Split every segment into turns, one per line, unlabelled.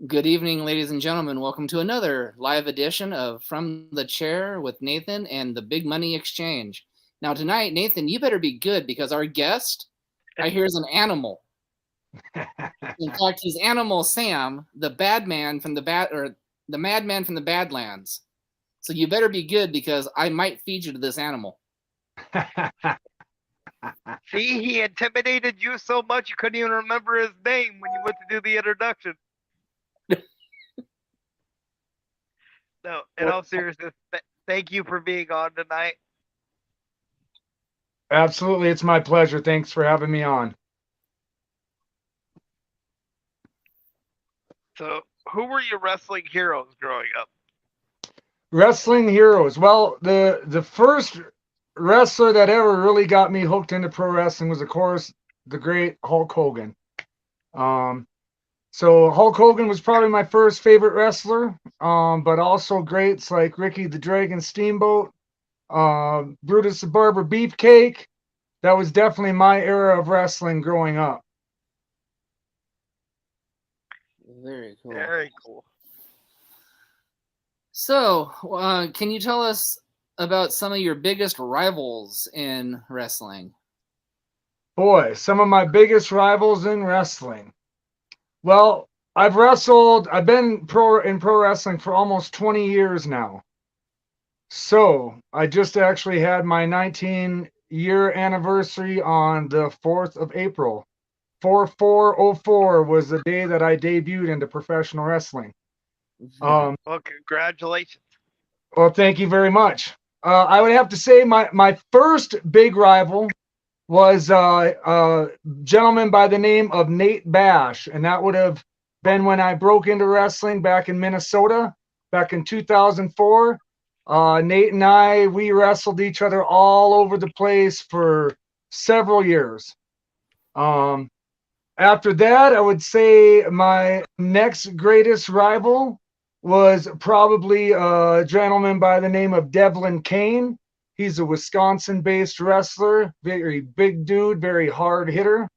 Good evening, ladies and gentlemen. Welcome to another live edition of From the Chair with Nathan and the Big Money Exchange. Now, tonight, Nathan, you better be good because our guest, I hear, is an animal. In fact, he's Animal Sam, the bad man from the madman from the Badlands. So you better be good because I might feed you to this animal.
See, he intimidated you so much you couldn't even remember his name when you went to do the introduction. No, in all seriousness, thank you for being on tonight.
Absolutely, it's my pleasure. Thanks for having me on.
So, who were your wrestling heroes growing up?
Wrestling heroes. Well, the first wrestler that ever really got me hooked into pro wrestling was, of course, the great Hulk Hogan. So Hulk Hogan was probably my first favorite wrestler, but also greats like Ricky the Dragon Steamboat, Brutus the Barber Beefcake. That was definitely my era of wrestling growing up.
Very cool.
Very cool.
So, can you tell us about some of your biggest rivals in wrestling?
Boy, some of my biggest rivals in wrestling. Well, I've been in pro wrestling for almost 20 years now. So I just actually had my 19-year anniversary on the 4th of April. 4404 was the day that I debuted into professional wrestling.
Well, congratulations.
Well, thank you very much. I would have to say my first big rival was a gentleman by the name of Nate Bash, and that would have been when I broke into wrestling back in Minnesota, back in 2004. Nate and we wrestled each other all over the place for several years. After that, I would say my next greatest rival was probably a gentleman by the name of Devlin Kane. He's a Wisconsin-based wrestler, very big dude, very hard hitter.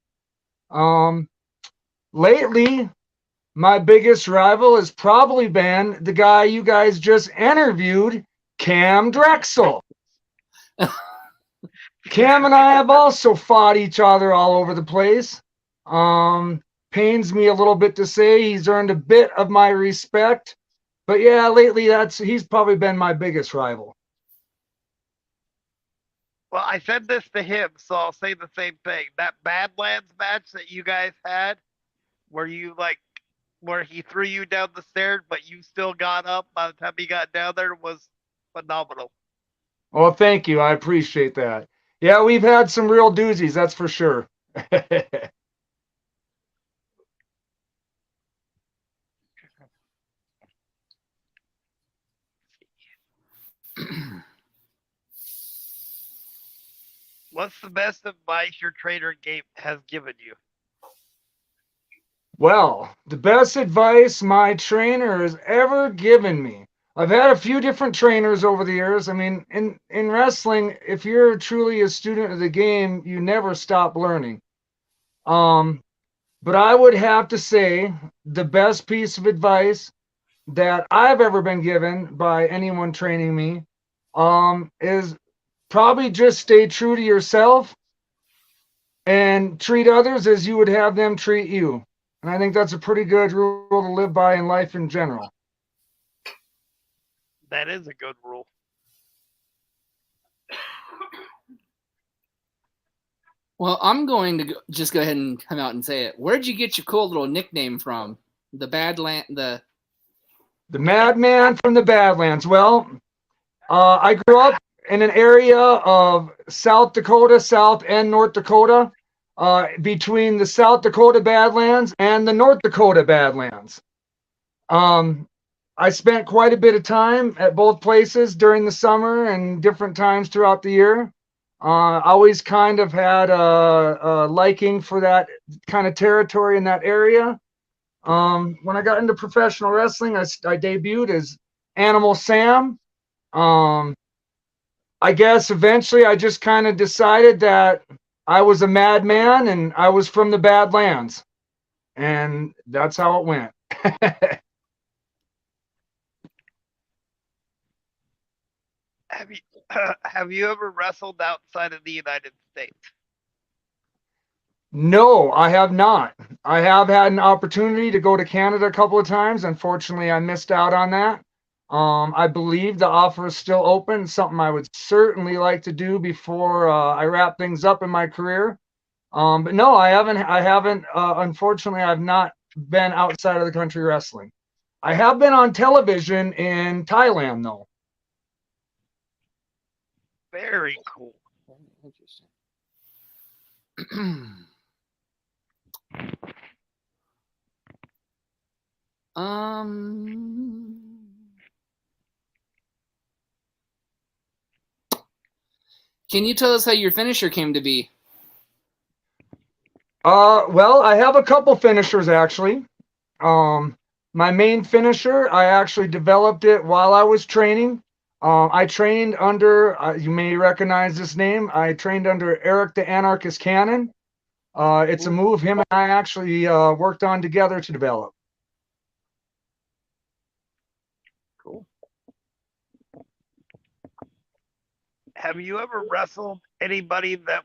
Lately, my biggest rival has probably been the guy you guys just interviewed, Cam Drexel. Cam and I have also fought each other all over the place. Pains me a little bit to say he's earned a bit of my respect. But yeah, lately he's probably been my biggest rival.
Well, I said this to him, so I'll say the same thing. That Badlands match that you guys had, where he threw you down the stairs, but you still got up by the time he got down there, was phenomenal.
Oh, thank you. I appreciate that. Yeah, we've had some real doozies, that's for sure.
What's the best advice your trainer has given you?
Well, the best advice my trainer has ever given me. I've had a few different trainers over the years. I mean, in wrestling, if you're truly a student of the game, you never stop learning. But I would have to say the best piece of advice that I've ever been given by anyone training me is probably just stay true to yourself and treat others as you would have them treat you. And I think that's a pretty good rule to live by in life in general.
That is a good rule.
Well, I'm going to just go ahead and come out and say it. Where'd you get your cool little nickname from? The
Madman from the Badlands. Well, I grew up in an area of South Dakota, South and North Dakota, between the South Dakota Badlands and the North Dakota Badlands. I spent quite a bit of time at both places during the summer and different times throughout the year. Always kind of had a liking for that kind of territory in that area. When I got into professional wrestling, I debuted as Animal Sam. I guess eventually I just kind of decided that I was a madman and I was from the Badlands. And that's how it went.
Have you have you ever wrestled outside of the United States?
No, I have not. I have had an opportunity to go to Canada a couple of times. Unfortunately, I missed out on that. I believe the offer is still open. Something I would certainly like to do before I wrap things up in my career. But no, I haven't. I haven't. Unfortunately, I've not been outside of the country wrestling. I have been on television in Thailand, though.
Very cool.
Interesting. um. Can you tell us how your finisher came to be?
Well, I have a couple finishers actually. My main finisher, I actually developed it while I was training. I trained under, you may recognize this name. I trained under Eric the Anarchist Cannon. It's a move him and I actually worked on together to develop.
Cool. Have you ever wrestled anybody that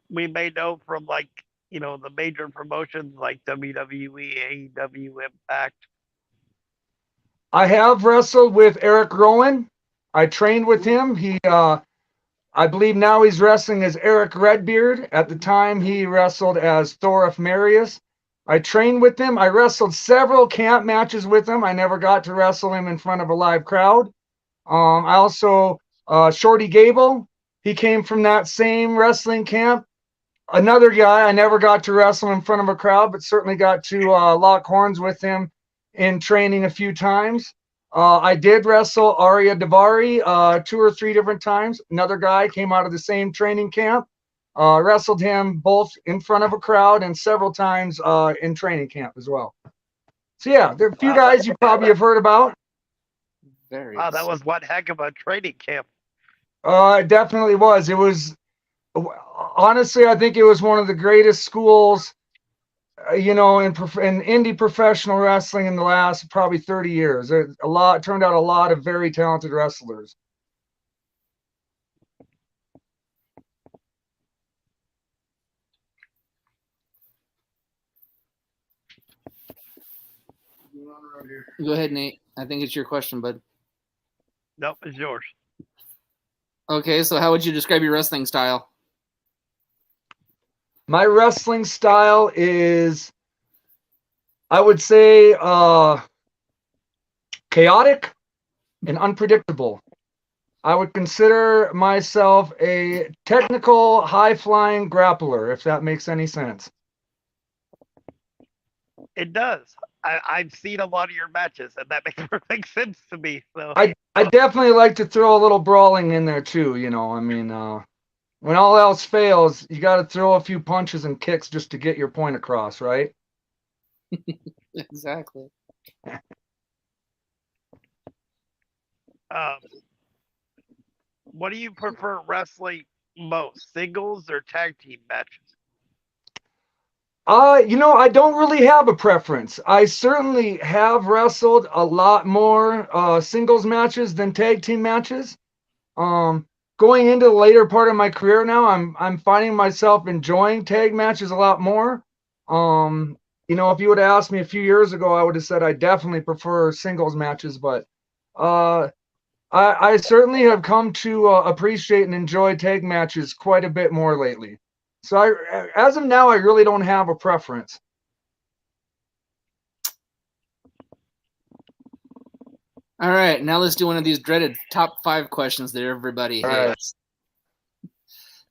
we may know from like the major promotions like WWE, AEW, Impact?
I have wrestled with Eric Rowan. I trained with him. I believe now he's wrestling as Eric Redbeard. At the time, he wrestled as Thorif Marius. I trained with him. I wrestled several camp matches with him. I never got to wrestle him in front of a live crowd. I also, Shorty Gable, he came from that same wrestling camp. Another guy, I never got to wrestle in front of a crowd, but certainly got to lock horns with him in training a few times. I did wrestle Arya Davari 2 or 3 different times. Another guy came out of the same training camp. Wrestled him both in front of a crowd and several times in training camp as well. So yeah, there are a few guys you probably have heard about.
Wow, that was one heck of a training camp.
It definitely was. It was, honestly, I think it was one of the greatest schools, in indie professional wrestling in the last probably 30 years. Turned out a lot of very talented wrestlers.
Go ahead, Nate. I think it's your question, bud.
Nope, it's yours.
Okay, so how would you describe your wrestling style?
My wrestling style is, I would say, chaotic and unpredictable. I would consider myself a technical, high-flying grappler, if that makes any sense.
It does. I've seen a lot of your matches, and that makes perfect sense to me. So
I definitely like to throw a little brawling in there too. I mean, when all else fails, you got to throw a few punches and kicks just to get your point across, right?
Exactly.
What do you prefer wrestling most, singles or tag team matches?
I don't really have a preference. I certainly have wrestled a lot more singles matches than tag team matches. Going into the later part of my career now, I'm finding myself enjoying tag matches a lot more. If you would have asked me a few years ago, I would have said I definitely prefer singles matches, but I certainly have come to appreciate and enjoy tag matches quite a bit more lately. So as of now, I really don't have a preference.
All right, now let's do one of these dreaded top 5 questions that everybody hates. Right.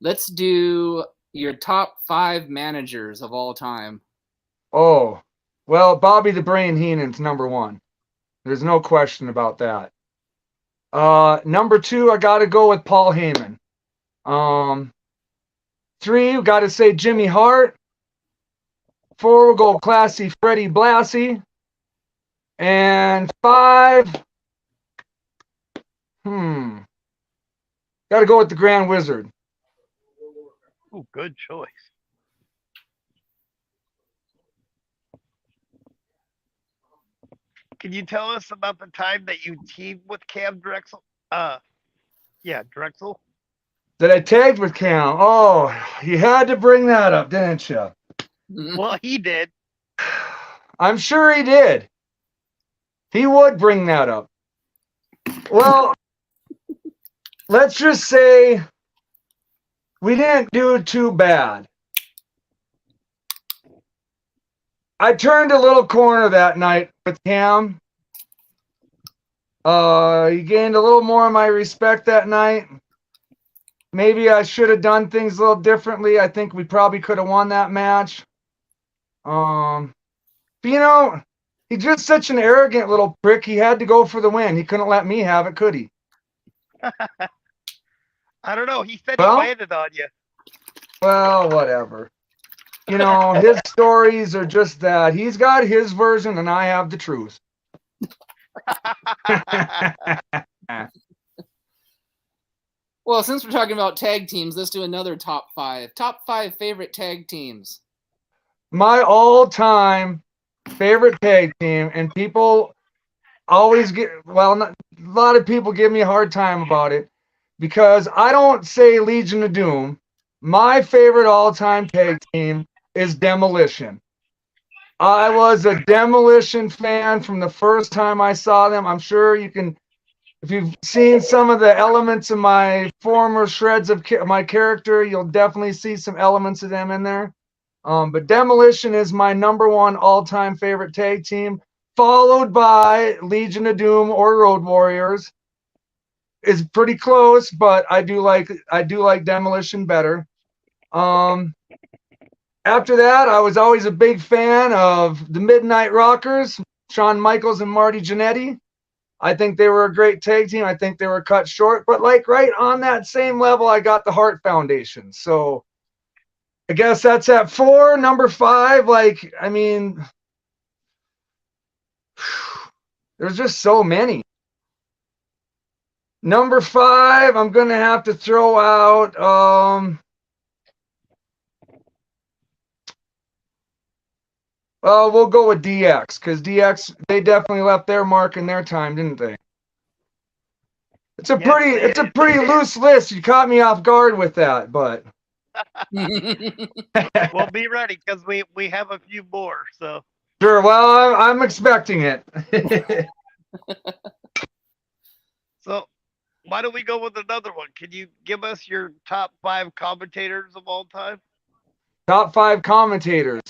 Let's do your top 5 managers of all time.
Oh, well, Bobby the Brain Heenan's number 1. There's no question about that. Number 2, I got to go with Paul Heyman. 3, we got to say Jimmy Hart. 4, we'll go classy Freddie Blassie. And 5, got to go with the Grand Wizard.
Oh, good choice. Can you tell us about the time that you teamed with Cam Drexel? Yeah, Drexel.
That I tagged with Cam. Oh, you had to bring that up, didn't you?
Well, he did.
I'm sure he did. He would bring that up. Well, let's just say we didn't do too bad. I turned a little corner that night with Cam. He gained a little more of my respect that night. Maybe I should have done things a little differently. I think we probably could have won that match. But he's just such an arrogant little prick. He had to go for the win. He couldn't let me have it, could he?
I don't know. He said
Well,
he landed on you.
Well, whatever. His stories are just that. He's got his version and I have the truth.
Well, since we're talking about tag teams, let's do another top 5. Top 5 favorite tag teams.
My all-time favorite tag team, and people always a lot of people give me a hard time about it because I don't say Legion of Doom. My favorite all-time tag team is Demolition. I was a Demolition fan from the first time I saw them. I'm sure you can, if you've seen some of the elements of my former shreds of my character, you'll definitely see some elements of them in there. But Demolition is my number one all-time favorite tag team, followed by Legion of Doom or Road Warriors. It's pretty close, but I do like Demolition better. After that, I was always a big fan of the Midnight Rockers, Shawn Michaels and Marty Jannetty. I think they were a great tag team. I think they were cut short, but right on that same level, I got the Hart Foundation. So I guess that's at 4. Number 5, there's just so many. Number 5, I'm going to have to throw out, we'll go with DX, because DX, they definitely left their mark in their time, didn't they? It's a pretty loose list. You caught me off guard with that, but
We'll be ready because we have a few more. So
sure. Well, I'm expecting it.
So why don't we go with another one? Can you give us your top 5 commentators of all time?
Top 5 commentators.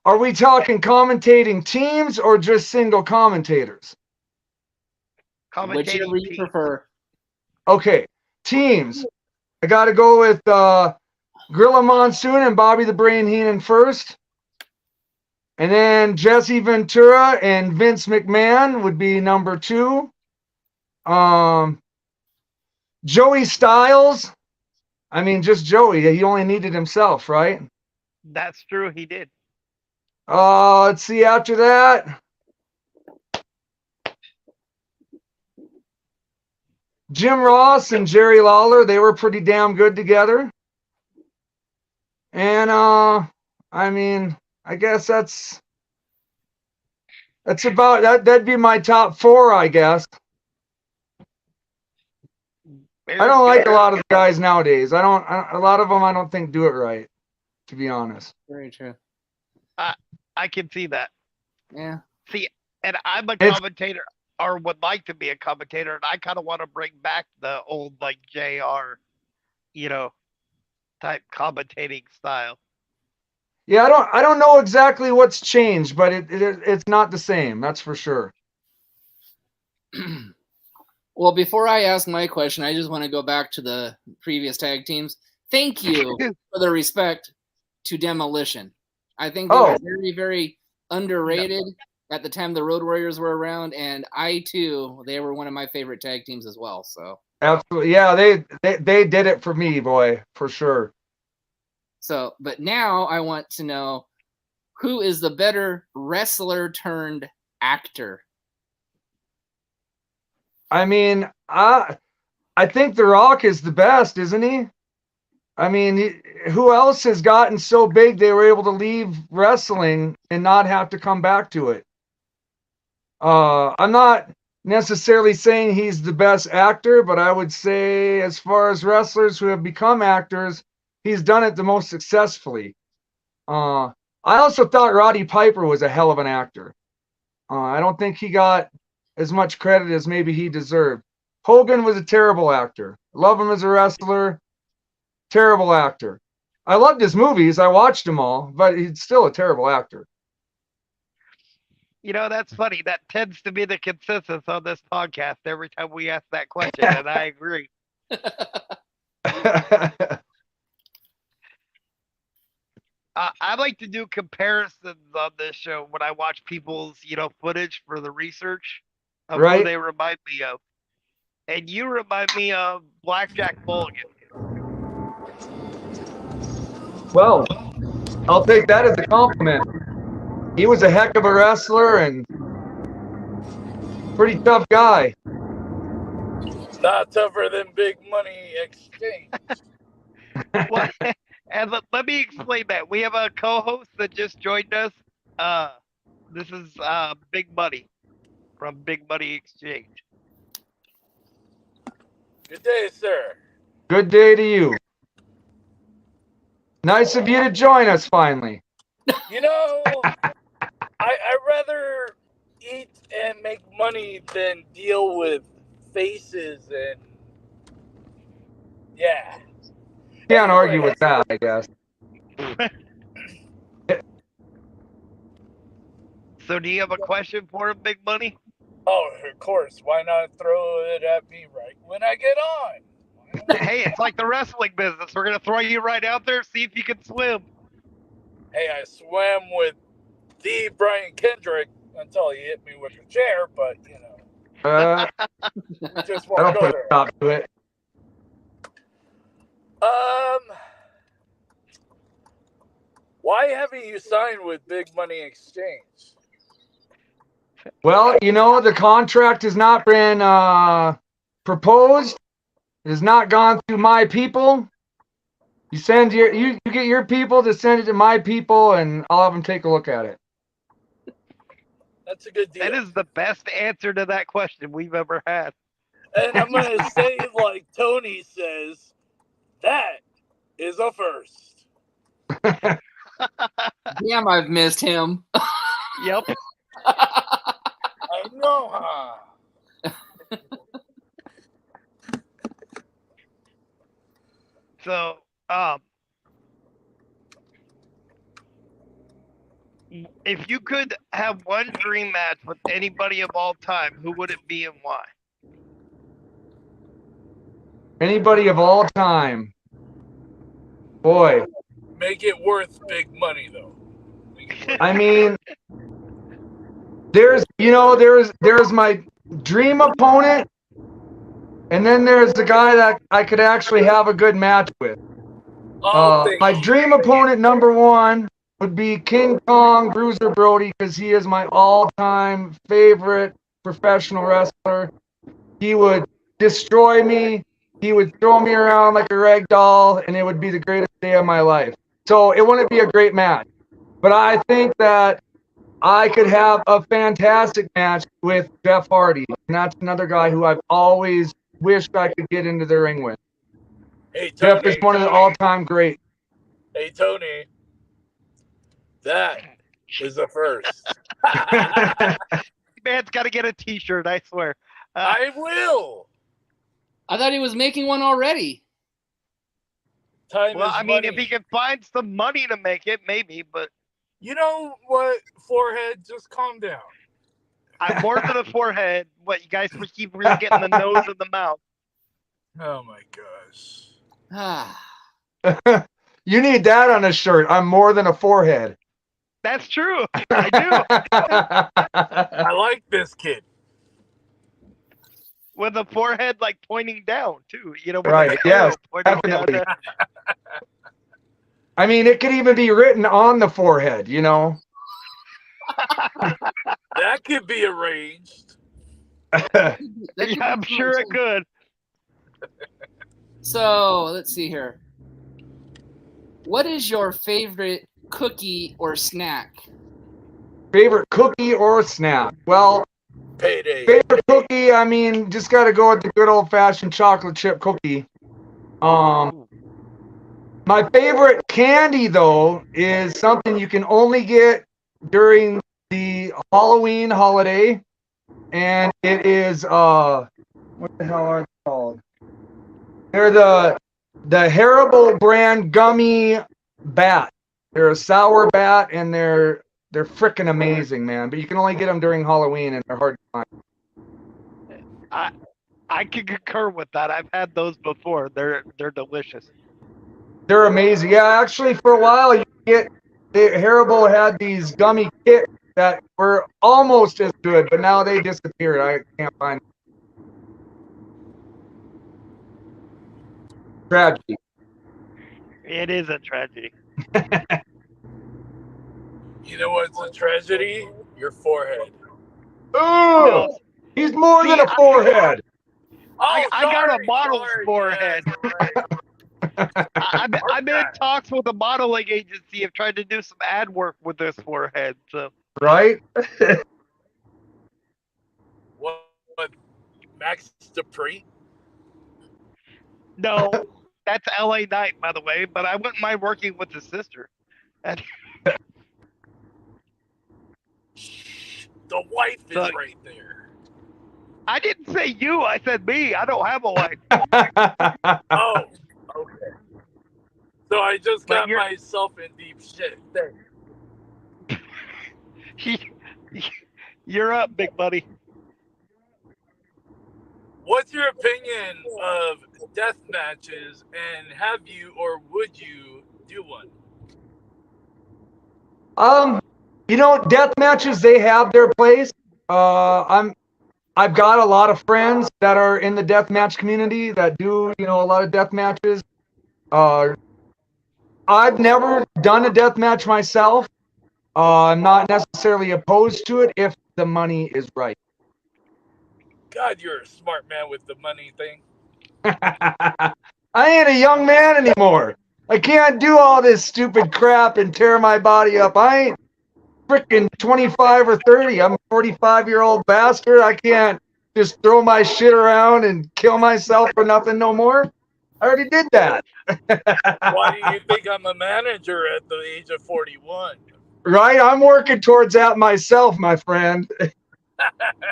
Are we talking commentating teams or just single commentators?
Whichever you prefer.
Okay, teams. I got to go with Gorilla Monsoon and Bobby the Brain Heenan first. And then Jesse Ventura and Vince McMahon would be number 2. Joey Styles. I mean, just Joey. He only needed himself, right?
That's true. He did.
Let's see after that. Jim Ross and Jerry Lawler, they were pretty damn good together. And I guess that's about that. That'd be my top 4, I guess. I don't like a lot of the guys nowadays. A lot of them I don't think do it right, to be honest.
Very true.
I can see that.
Yeah.
See, and I'm a commentator, or would like to be a commentator, and I kind of want to bring back the old JR, type commentating style.
Yeah, I don't know exactly what's changed, but it's not the same. That's for sure.
Well, before I ask my question, I just want to go back to the previous tag teams. Thank you for the respect to Demolition. I think they were very, very underrated at the time the Road Warriors were around, and they were one of my favorite tag teams as well. So
absolutely, yeah, they did it for me, boy, for sure.
So, but now I want to know who is the better wrestler turned actor.
I mean, I think The Rock is the best, isn't he? I mean, who else has gotten so big they were able to leave wrestling and not have to come back to it? I'm not necessarily saying he's the best actor, but I would say as far as wrestlers who have become actors, he's done it the most successfully. I also thought Roddy Piper was a hell of an actor. I don't think he got as much credit as maybe he deserved. Hogan was a terrible actor. Love him as a wrestler. Terrible actor. I loved his movies. I watched them all, but he's still a terrible actor.
You know, that's funny. That tends to be the consensus on this podcast every time we ask that question, and I agree. I like to do comparisons on this show when I watch people's, footage for the research of who
Right.
they remind me of. And you remind me of Blackjack Mulligan.
Well, I'll take that as a compliment. He was a heck of a wrestler and pretty tough guy.
Not tougher than Big Money Exchange.
Well, and let me explain that. We have a co-host that just joined us. This is Big Money from Big Money Exchange.
Good day, sir.
Good day to you. Nice of you to join us finally.
You know, I'd rather eat and make money than deal with faces and yeah.
Can't argue with that, I guess.
So do you have a question for him, Big Money?
Oh, of course. Why not throw it at me right when I get on?
Hey, it's like the wrestling business. We're going to throw you right out there, see if you can swim.
Hey, I swam with the Brian Kendrick until he hit me with a chair, but, you know. We just
I don't
won't go
put a
there.
stop to it.
Why haven't you signed with Big Money Exchange?
Well, you know, the contract has not been proposed. It has not gone through my people. You send you get your people to send it to my people, and I'll have them take a look at it.
That's a good deal.
That is the best answer to that question we've ever had.
And I'm going to say, like Tony says, that is a first.
Damn, I've missed him.
Yep.
I know, huh?
So, if you could have one dream match with anybody of all time, who would it be and why?
Anybody of all time. Boy,
Make it worth big money, though.
I mean, there's my dream opponent, and then there's the guy that I could actually have a good match with. My dream opponent number one would be King Kong Bruiser Brody, because he is my all-time favorite professional wrestler. He would destroy me. He would throw me around like a rag doll, and it would be the greatest day of my life. So it wouldn't be a great match. But I think that I could have a fantastic match with Jeff Hardy. And that's another guy who I've always wished I could get into the ring with.
Hey, Tony,
Jeff is one of the all-time greats.
Hey, Tony. That is a first.
Man's got to get a T-shirt, I swear.
I will.
I thought he was making one already.
Time
Well,
is
I mean,
money.
if he can find some money to make it, maybe, but
You know what, Forehead? Just calm down.
I'm more than a forehead. What, you guys keep really getting the nose and the mouth.
Oh, my gosh.
Ah.
You need that on a shirt. I'm more than a forehead.
That's true. I do.
I like this kid.
With a forehead like pointing down, too. You know, with
Right,
the
yes,
pointing down.
definitely. I mean, it could even be written on the forehead, you know?
That could be arranged.
That
Yeah,
could
I'm
be
sure it
cool.
could.
So let's see here. What is your favorite cookie or snack?
Favorite cookie or snack? Well,
Payday.
Favorite cookie, I mean, just got to go with the good old-fashioned chocolate chip cookie. My favorite candy, though, is something you can only get during the Halloween holiday, and it is, what the hell are they called? They're the Haribo brand gummy bat. They're a sour bat, and they're freaking amazing, man. But you can only get them during Halloween, and they're hard to find.
I can concur with that. I've had those before. They're delicious.
They're amazing. Yeah, actually, for a while, Haribo had these gummy kits that were almost as good, but now they disappeared. I can't find them. Tragedy.
It is a tragedy.
You know what's a tragedy? Your forehead.
Oh,
No.
he's more than a forehead.
I got a model's
sorry,
forehead.
yeah,
I'm in talks with a modeling agency of trying to do some ad work with this forehead. So
Right?
what Max Dupree?
no, that's LA Knight, by the way. But I wouldn't mind working with his sister. And
The wife is
So-
right there.
I didn't say you. I said me. I don't have a wife.
Oh, okay. So I just
But
got
you're-
myself in deep shit.
You're up, big buddy.
What's your opinion of death matches, and have you or would you do one?
Death matches, they have their place. I've got a lot of friends that are in the death match community that do, a lot of death matches. I've never done a death match myself. I'm not necessarily opposed to it if the money is right.
God, you're a smart man with the money thing.
I ain't a young man anymore. I can't do all this stupid crap and tear my body up. I ain't freaking 25 or 30. I'm a 45-year-old bastard. I can't just throw my shit around and kill myself for nothing no more. I already did that.
Why do you think I'm a manager at the age of 41?
Right? I'm working towards that myself, my friend.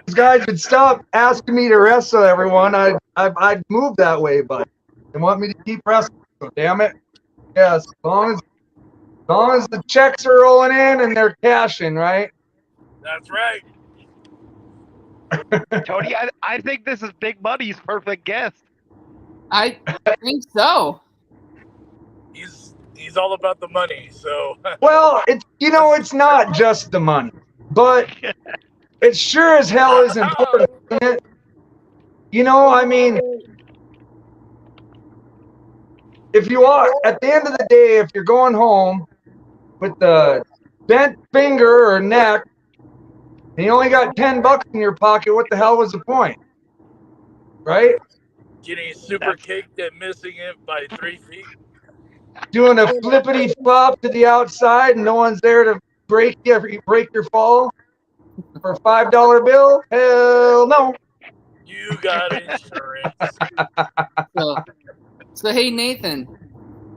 These guys would stop asking me to wrestle everyone. I'd move that way, but they want me to keep wrestling. So damn it. Yes, as long as the checks are rolling in and they're cashing, right?
That's right.
Tony, I think this is Big Money's perfect guest.
I think so.
He's all about the money, so
Well, it's not just the money, but it sure as hell is important, isn't it? I mean, if you are, at the end of the day, if you're going home with the bent finger or neck, and you only got $10 in your pocket, what the hell was the point? Right?
getting super kicked and missing it by 3 feet.
Doing a flippity flop to the outside and no one's there to break your fall for a $5 bill? Hell no.
You got insurance.
So hey Nathan,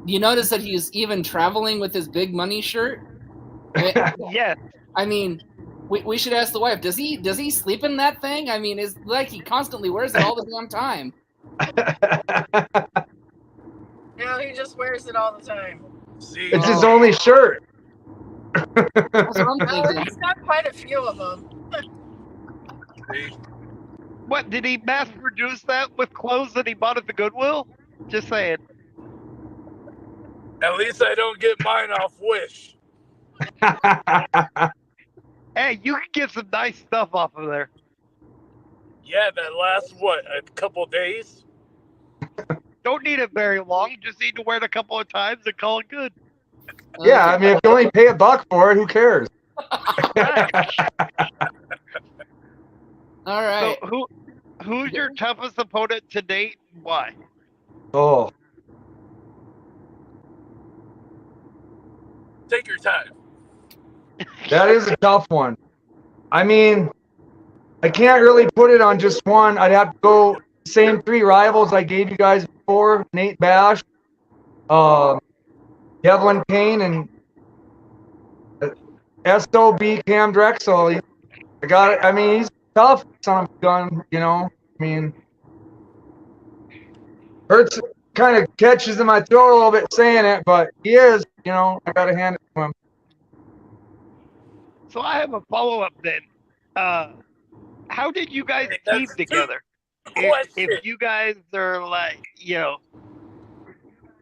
you notice that he's even traveling with his Big Money shirt?
Yes.
I mean, we should ask the wife. Does he sleep in that thing? I mean, it's like he constantly wears it all the damn time.
No, he just wears it all the time.
See,
It's his only shirt.
That's what I'm
Oh,
thinking.
he's got quite a few of them.
see,
What, did he mass produce that with clothes that he bought at the Goodwill? Just saying.
at least I don't get mine off Wish.
Hey, you can get some nice stuff off of there.
Yeah, that lasts a couple days.
Don't need it very long. Just need to wear it a couple of times and call it good.
Yeah, I mean, if you only pay $1 for it, who cares?
All right.
So who's your toughest opponent to date and why?
Oh,
Take your time.
that is a tough one. I mean, I can't really put it on just one. I'd have to go same 3 rivals I gave you guys before: Nate Bash, Devlin Payne, and SOB Cam Drexel. I got it. I mean, he's tough, son of a gun. You know, I mean, hurts, kind of catches in my throat a little bit saying it, but he is. You know, I got to hand it to him.
So I have a follow-up then. How did you guys team together? If you guys are like,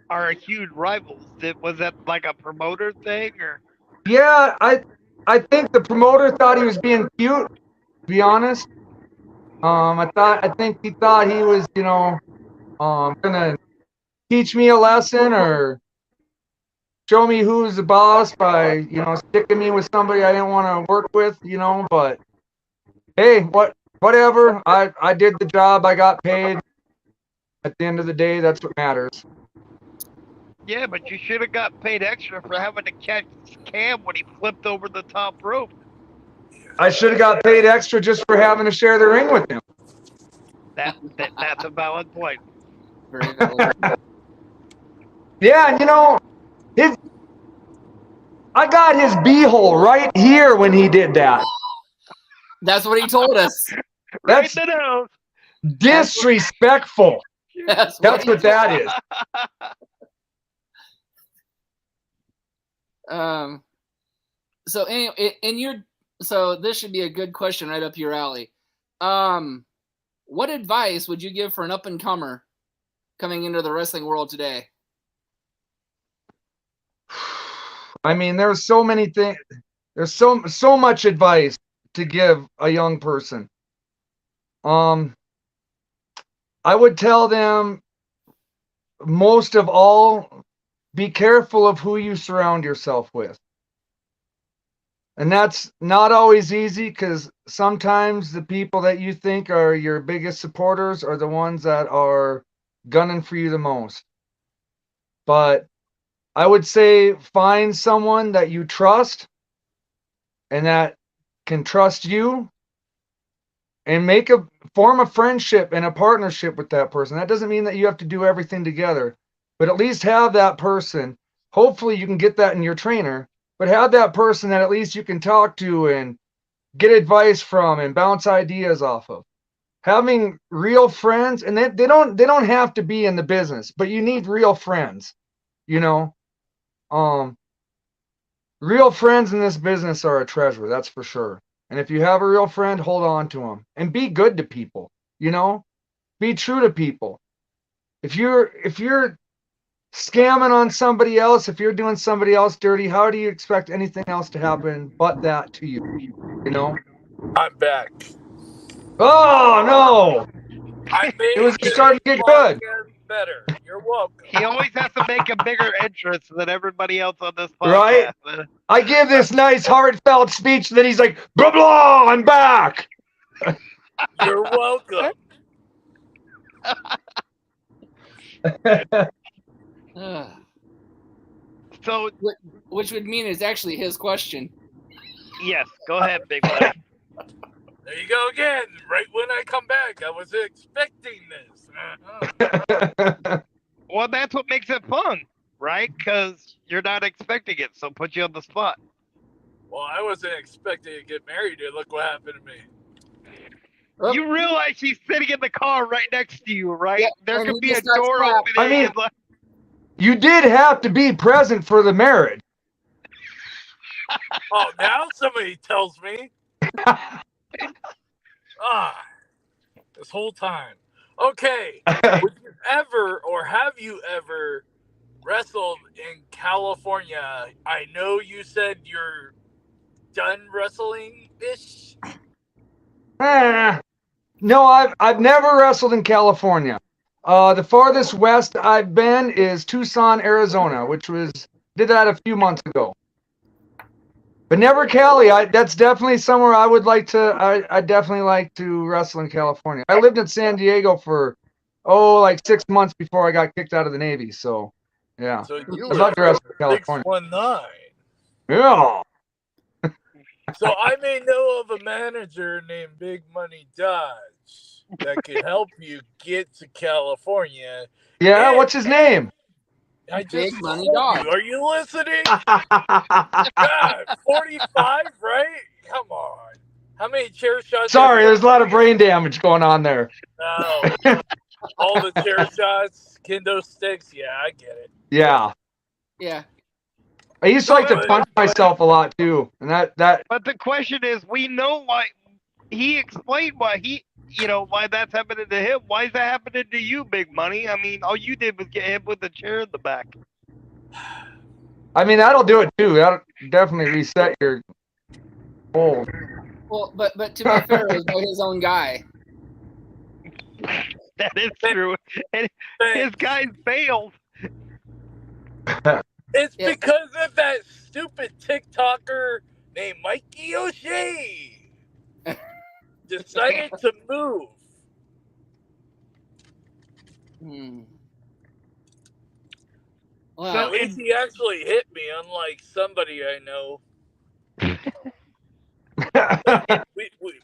are huge rivals, was that like a promoter thing or?
Yeah, I think the promoter thought he was being cute, to be honest. I think he thought he was, gonna teach me a lesson or show me who's the boss by, sticking me with somebody I didn't want to work with, but hey, whatever. I did the job, I got paid. At the end of the day, that's what matters.
Yeah, but you should have got paid extra for having to catch Cam when he flipped over the top rope.
I should have got paid extra just for having to share the ring with him.
That's a valid point.
Very valid.
Yeah, and I got his beehole right here when he did that.
That's what he told us.
That's
right in the nose.
Disrespectful.
That's
what that is.
So anyway, so this should be a good question right up your alley. What advice would you give for an up and comer coming into the wrestling world today?
I mean, there's so many things. There's so much advice to give a young person. I would tell them, most of all, be careful of who you surround yourself with. And that's not always easy, because sometimes the people that you think are your biggest supporters are the ones that are gunning for you the most. But I would say find someone that you trust and that can trust you, and form a friendship and a partnership with that person. That doesn't mean that you have to do everything together, but at least have that person. Hopefully you can get that in your trainer, but have that person that at least you can talk to and get advice from and bounce ideas off of. Having real friends, and they don't have to be in the business, but you need real friends, real friends in this business are a treasure, that's for sure. And if you have a real friend, hold on to them and be good to people, be true to people. If you're scamming on somebody else, if you're doing somebody else dirty, how do you expect anything else to happen but that to you?
I'm back.
Oh no!
It
was starting to get good.
Better. You're welcome.
He always has to make a bigger entrance than everybody else on this
Right?
podcast.
I give this nice heartfelt speech, and then he's like, blah blah, I'm back.
You're welcome.
So,
which would mean it's actually his question.
Yes, go ahead, big buddy.
There you go again. Right when I come back, I was expecting this.
Well, that's what makes it fun, right? Because you're not expecting it, so put you on the spot.
Well, I wasn't expecting to get married, and look what happened to me.
You realize she's sitting in the car right next to you, right?
Yeah,
there could be a door opening.
I mean, you did have to be present for the marriage.
Oh, now somebody tells me. This whole time. Okay. Would you ever, or have you ever wrestled in California? I know you said you're done wrestling-ish.
No, I've never wrestled in California. The farthest west I've been is Tucson, Arizona, did that a few months ago. But never Cali. That's definitely somewhere I would like to. I definitely like to wrestle in California. I lived in San Diego for like 6 months before I got kicked out of the Navy. So yeah,
so you
I'd love to wrestle in California.
619.
Yeah.
So I may know of a manager named Big Money Dodge that could help you get to California.
Yeah,
And
what's his name?
I just
Big Money
told
Dodge.
you. Are you listening? God, 45, right? Come on. How many chair shots?
Sorry, there's a lot of brain damage going on there.
No. All the chair shots, kendo sticks. Yeah, I get it.
Yeah.
Yeah.
I used to like to punch myself a lot too. And that
But the question is, we know why he explained why why that's happening to him. Why is that happening to you, Big Money? I mean, all you did was get hit with the chair in the back.
I mean, that'll do it too. That'll definitely reset your goal.
Well, but to be fair, it was by his own guy.
That is true. And his guys failed.
It's
Yeah.
because of that stupid TikToker named Mikey O'Shea. Decided to move.
Well,
At least he actually hit me, unlike somebody I know.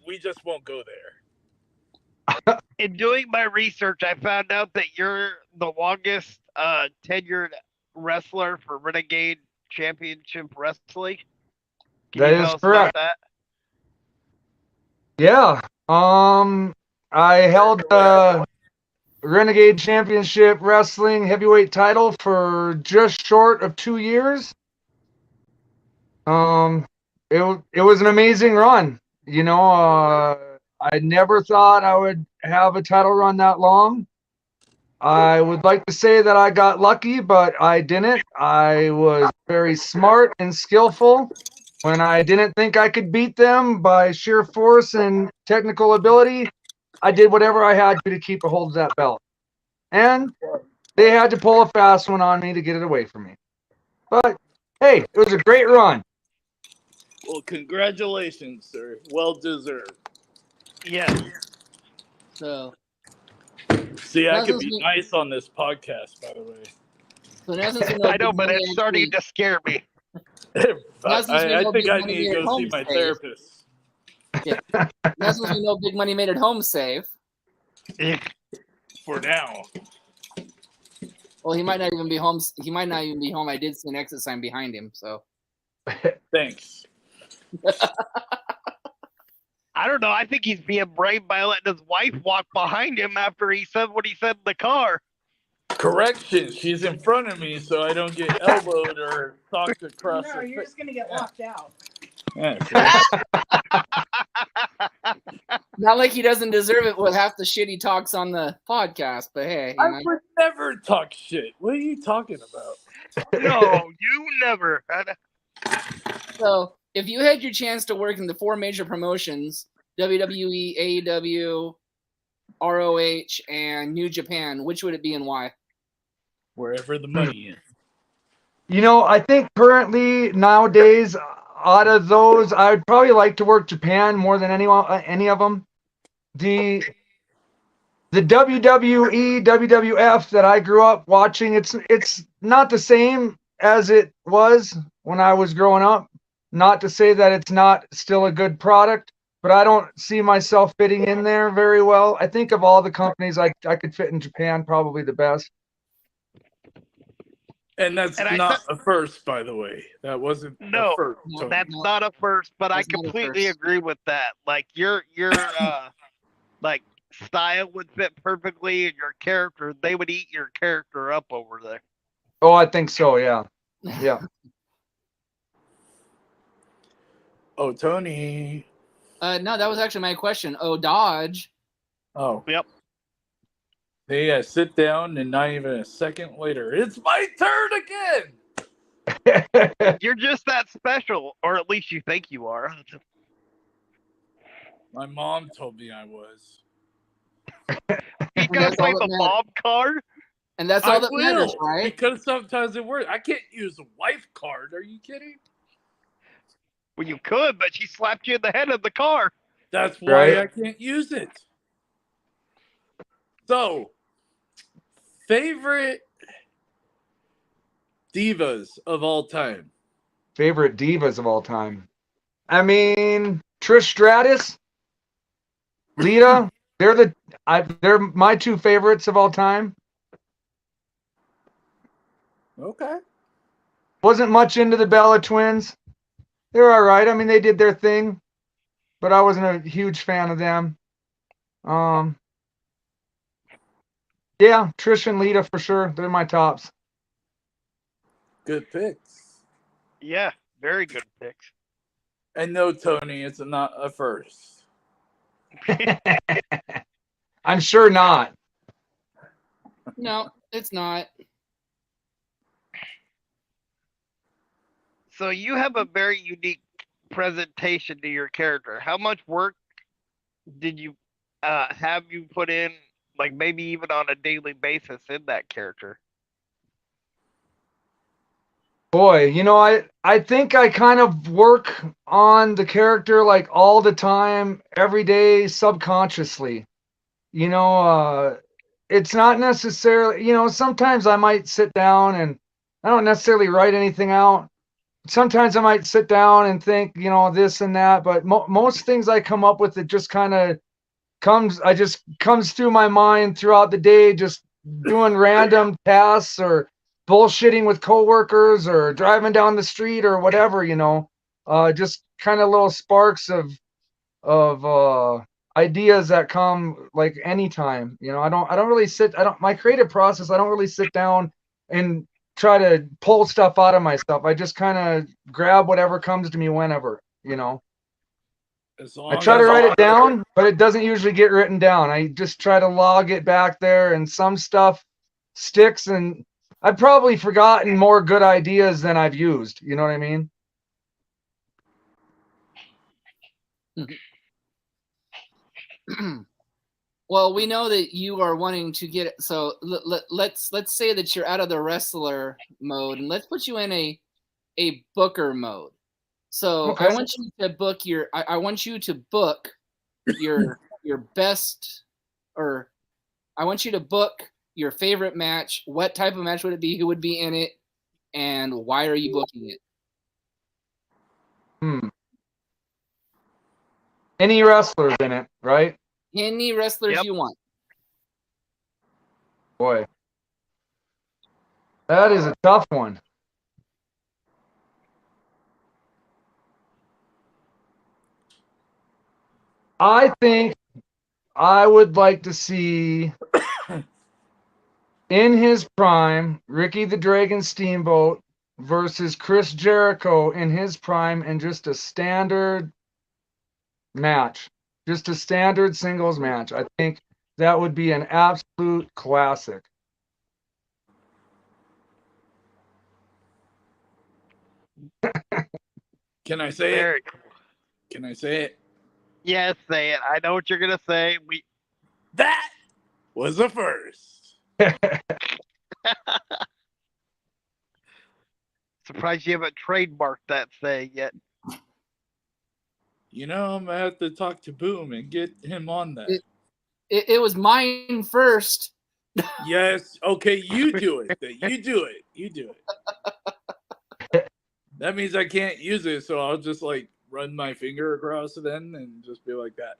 we just won't go there.
In doing my research, I found out that you're the longest tenured wrestler for Renegade Championship Wrestling. Can
That
you
is
tell us
correct.
about that?
Yeah. I held Renegade Championship Wrestling heavyweight title for just short of 2 years. It was an amazing run. You know, I never thought I would have a title run that long. I would like to say that I got lucky, but I didn't. I was very smart and skillful. When I didn't think I could beat them by sheer force and technical ability, I did whatever I had to keep a hold of that belt. And they had to pull a fast one on me to get it away from me. But hey, it was a great run.
Well, congratulations, sir. Well deserved.
Yes.
so
See, I
Now
could
since
be
we-
nice on this podcast, by the way.
so now since we know
I know,
Big
but
Money
it's starting
actually-
to scare me.
Now since we
I
know
think
Big
I
Money
need to
made it
go see
home
my
safe.
therapist.
Now since we know Big Money made it home safe.
For now.
Well, he might not even be home. He might not even be home. I did see an exit sign behind him. So
Thanks.
I don't know. I think he's being brave by letting his wife walk behind him after he said what he said in the car.
Correction, she's in front of me so I don't get elbowed or knocked across
No,
her
you're just gonna get locked out.
not like he doesn't deserve it with half the shit he talks on the podcast. But hey, you
I
know.
would never talk shit. What are you talking about?
No, you never.
So if you had your chance to work in the 4 major promotions, WWE, AEW, ROH, and New Japan, which would it be and why?
Wherever the money is.
You know, I think currently nowadays, out of those, I would probably like to work Japan more than any of them. The WWE, WWF that I grew up watching, it's not the same as it was when I was growing up. Not to say that it's not still a good product, but I don't see myself fitting in there very well. I think of all the companies I could fit in Japan, probably the best.
And that's
And
not a first, by the way. That wasn't
No,
a first.
No,
Tony.
that's not a first, but I
That's not a
completely
first.
agree with that. Like your like style would fit perfectly, and your character, they would eat your character up over there.
Oh, I think so. Yeah. Yeah.
Oh, Tony.
No, that was actually my question. Oh, Dodge.
Oh.
Yep.
They sit down, and not even a second later, it's my turn again.
You're just that special, or at least you think you are.
My mom told me I was.
You gotta play the mom card.
And that's all that matters, right?
Because sometimes it works. I can't use a wife card. Are you kidding?
Well, you could, but she slapped you in the head of the car.
That's why
Right.
I can't use it. So, favorite divas of all time.
Favorite divas of all time. I mean, Trish Stratus, Lita, they're my two favorites of all time.
Okay.
Wasn't much into the Bella Twins. They're all right. I mean, they did their thing, but I wasn't a huge fan of them. Yeah, Trish and Lita for sure. They're my tops.
Good picks.
Yeah, very good picks.
And no, Tony, it's not a first.
I'm sure not.
No, it's not.
So you have a very unique presentation to your character. How much work did you have you put in, like maybe even on a daily basis in that character?
Boy, I think I kind of work on the character like all the time, every day, subconsciously. It's not necessarily, sometimes I might sit down and I don't necessarily write anything out. Sometimes I might sit down and think, this and that, but most things I come up with, it just kind of comes through my mind throughout the day, just doing random tasks or bullshitting with coworkers or driving down the street or whatever, just kind of little sparks of ideas that come like anytime. My creative process, I don't really sit down and try to pull stuff out of myself. I just kind of grab whatever comes to me whenever. I try to write it down, but it doesn't usually get written down. I just try to log it back there, and some stuff sticks, and I've probably forgotten more good ideas than I've used. You know what I mean?
Well, we know that you are wanting to get it. So let's say that you're out of the wrestler mode, and let's put you in a booker mode. So
Okay.
I want you to book your best, or I want you to book your favorite match. What type of match would it be? Who would be in it? And why are you booking it?
Any wrestlers in it, right?
Any wrestlers you want.
Boy, that is a tough one. I think I would like to see, in his prime, Ricky the Dragon Steamboat versus Chris Jericho in his prime, and just a standard match. Just a standard singles match. I think that would be an absolute classic.
Can I say
Very
it?
cool.
Can I say it?
Yes, say it. I know what you're gonna say.
That was a first.
Surprised you haven't trademarked that saying yet.
I'm gonna have to talk to Boom and get him on that.
It was mine first.
Yes. Okay, you do it. You do it. You do it. That means I can't use it, so I'll just run my finger across it then and just be like that.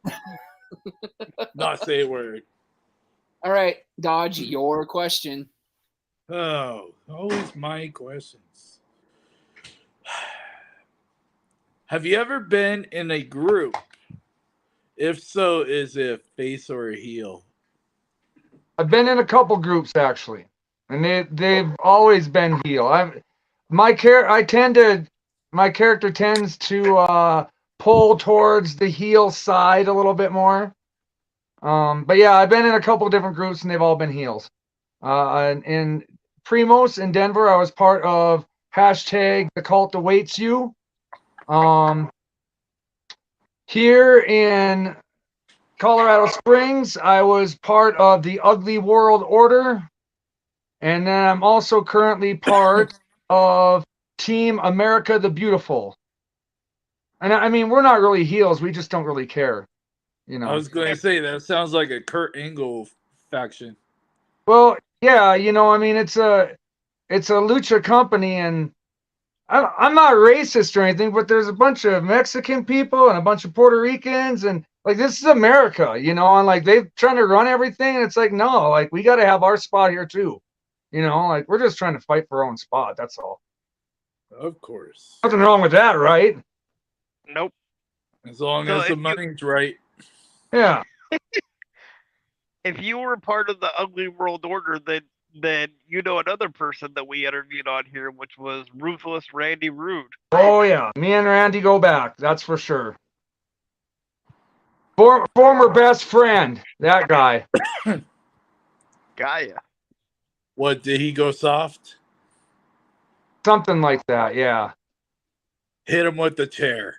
Not say a word.
All right, Dodge, your question.
Oh, always my questions. Have you ever been in a group? If so, is it face or a heel?
I've been in a couple groups actually, and they've always been heel. My character tends to pull towards the heel side a little bit more. But yeah, I've been in a couple different groups, and they've all been heels. In Primos in Denver, I was part of # The Cult Awaits You. Here in Colorado Springs, I was part of the Ugly World Order, and then I'm also currently part of Team America the Beautiful. And I mean, we're not really heels; we just don't really care,
I was going to say that sounds like a Kurt Angle faction.
Well, yeah, I mean, it's a lucha company, and I'm not racist or anything, but there's a bunch of Mexican people and a bunch of Puerto Ricans, and like this is America, you know, and like they're trying to run everything, and it's like no, like we got to have our spot here too, you know, like we're just trying to fight for our own spot. That's all.
Of course.
Nothing wrong with that, right?
Nope.
As long
So
as the
if you-
money's right.
Yeah.
If you were part of the ugly world order, then you know another person that we interviewed on here, which was ruthless Randy Rude.
Oh yeah, me and Randy go back. That's for sure. Former best friend, that guy.
Gaia.
What, did he go soft?
Something like that. Yeah.
Hit him with the chair.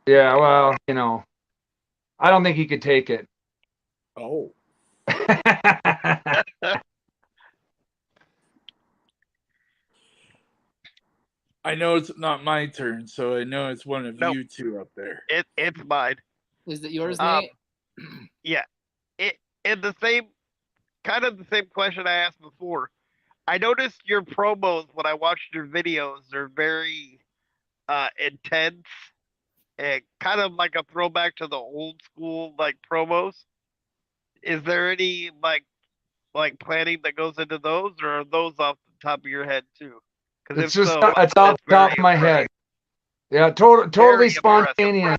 Yeah. Well, you know, I don't think he could take it.
Oh. I know it's not my turn, so I know it's one of
Nope.
you two up there.
It's mine.
Is it yours,
Um,
Nate?
Yeah. In the same question I asked before. I noticed your promos when I watched your videos are very intense and kind of like a throwback to the old school like promos. Is there any like planning that goes into those, or are those off the top of your head too? Because
It's just it's off the top of my head. Yeah, totally
Very
spontaneous.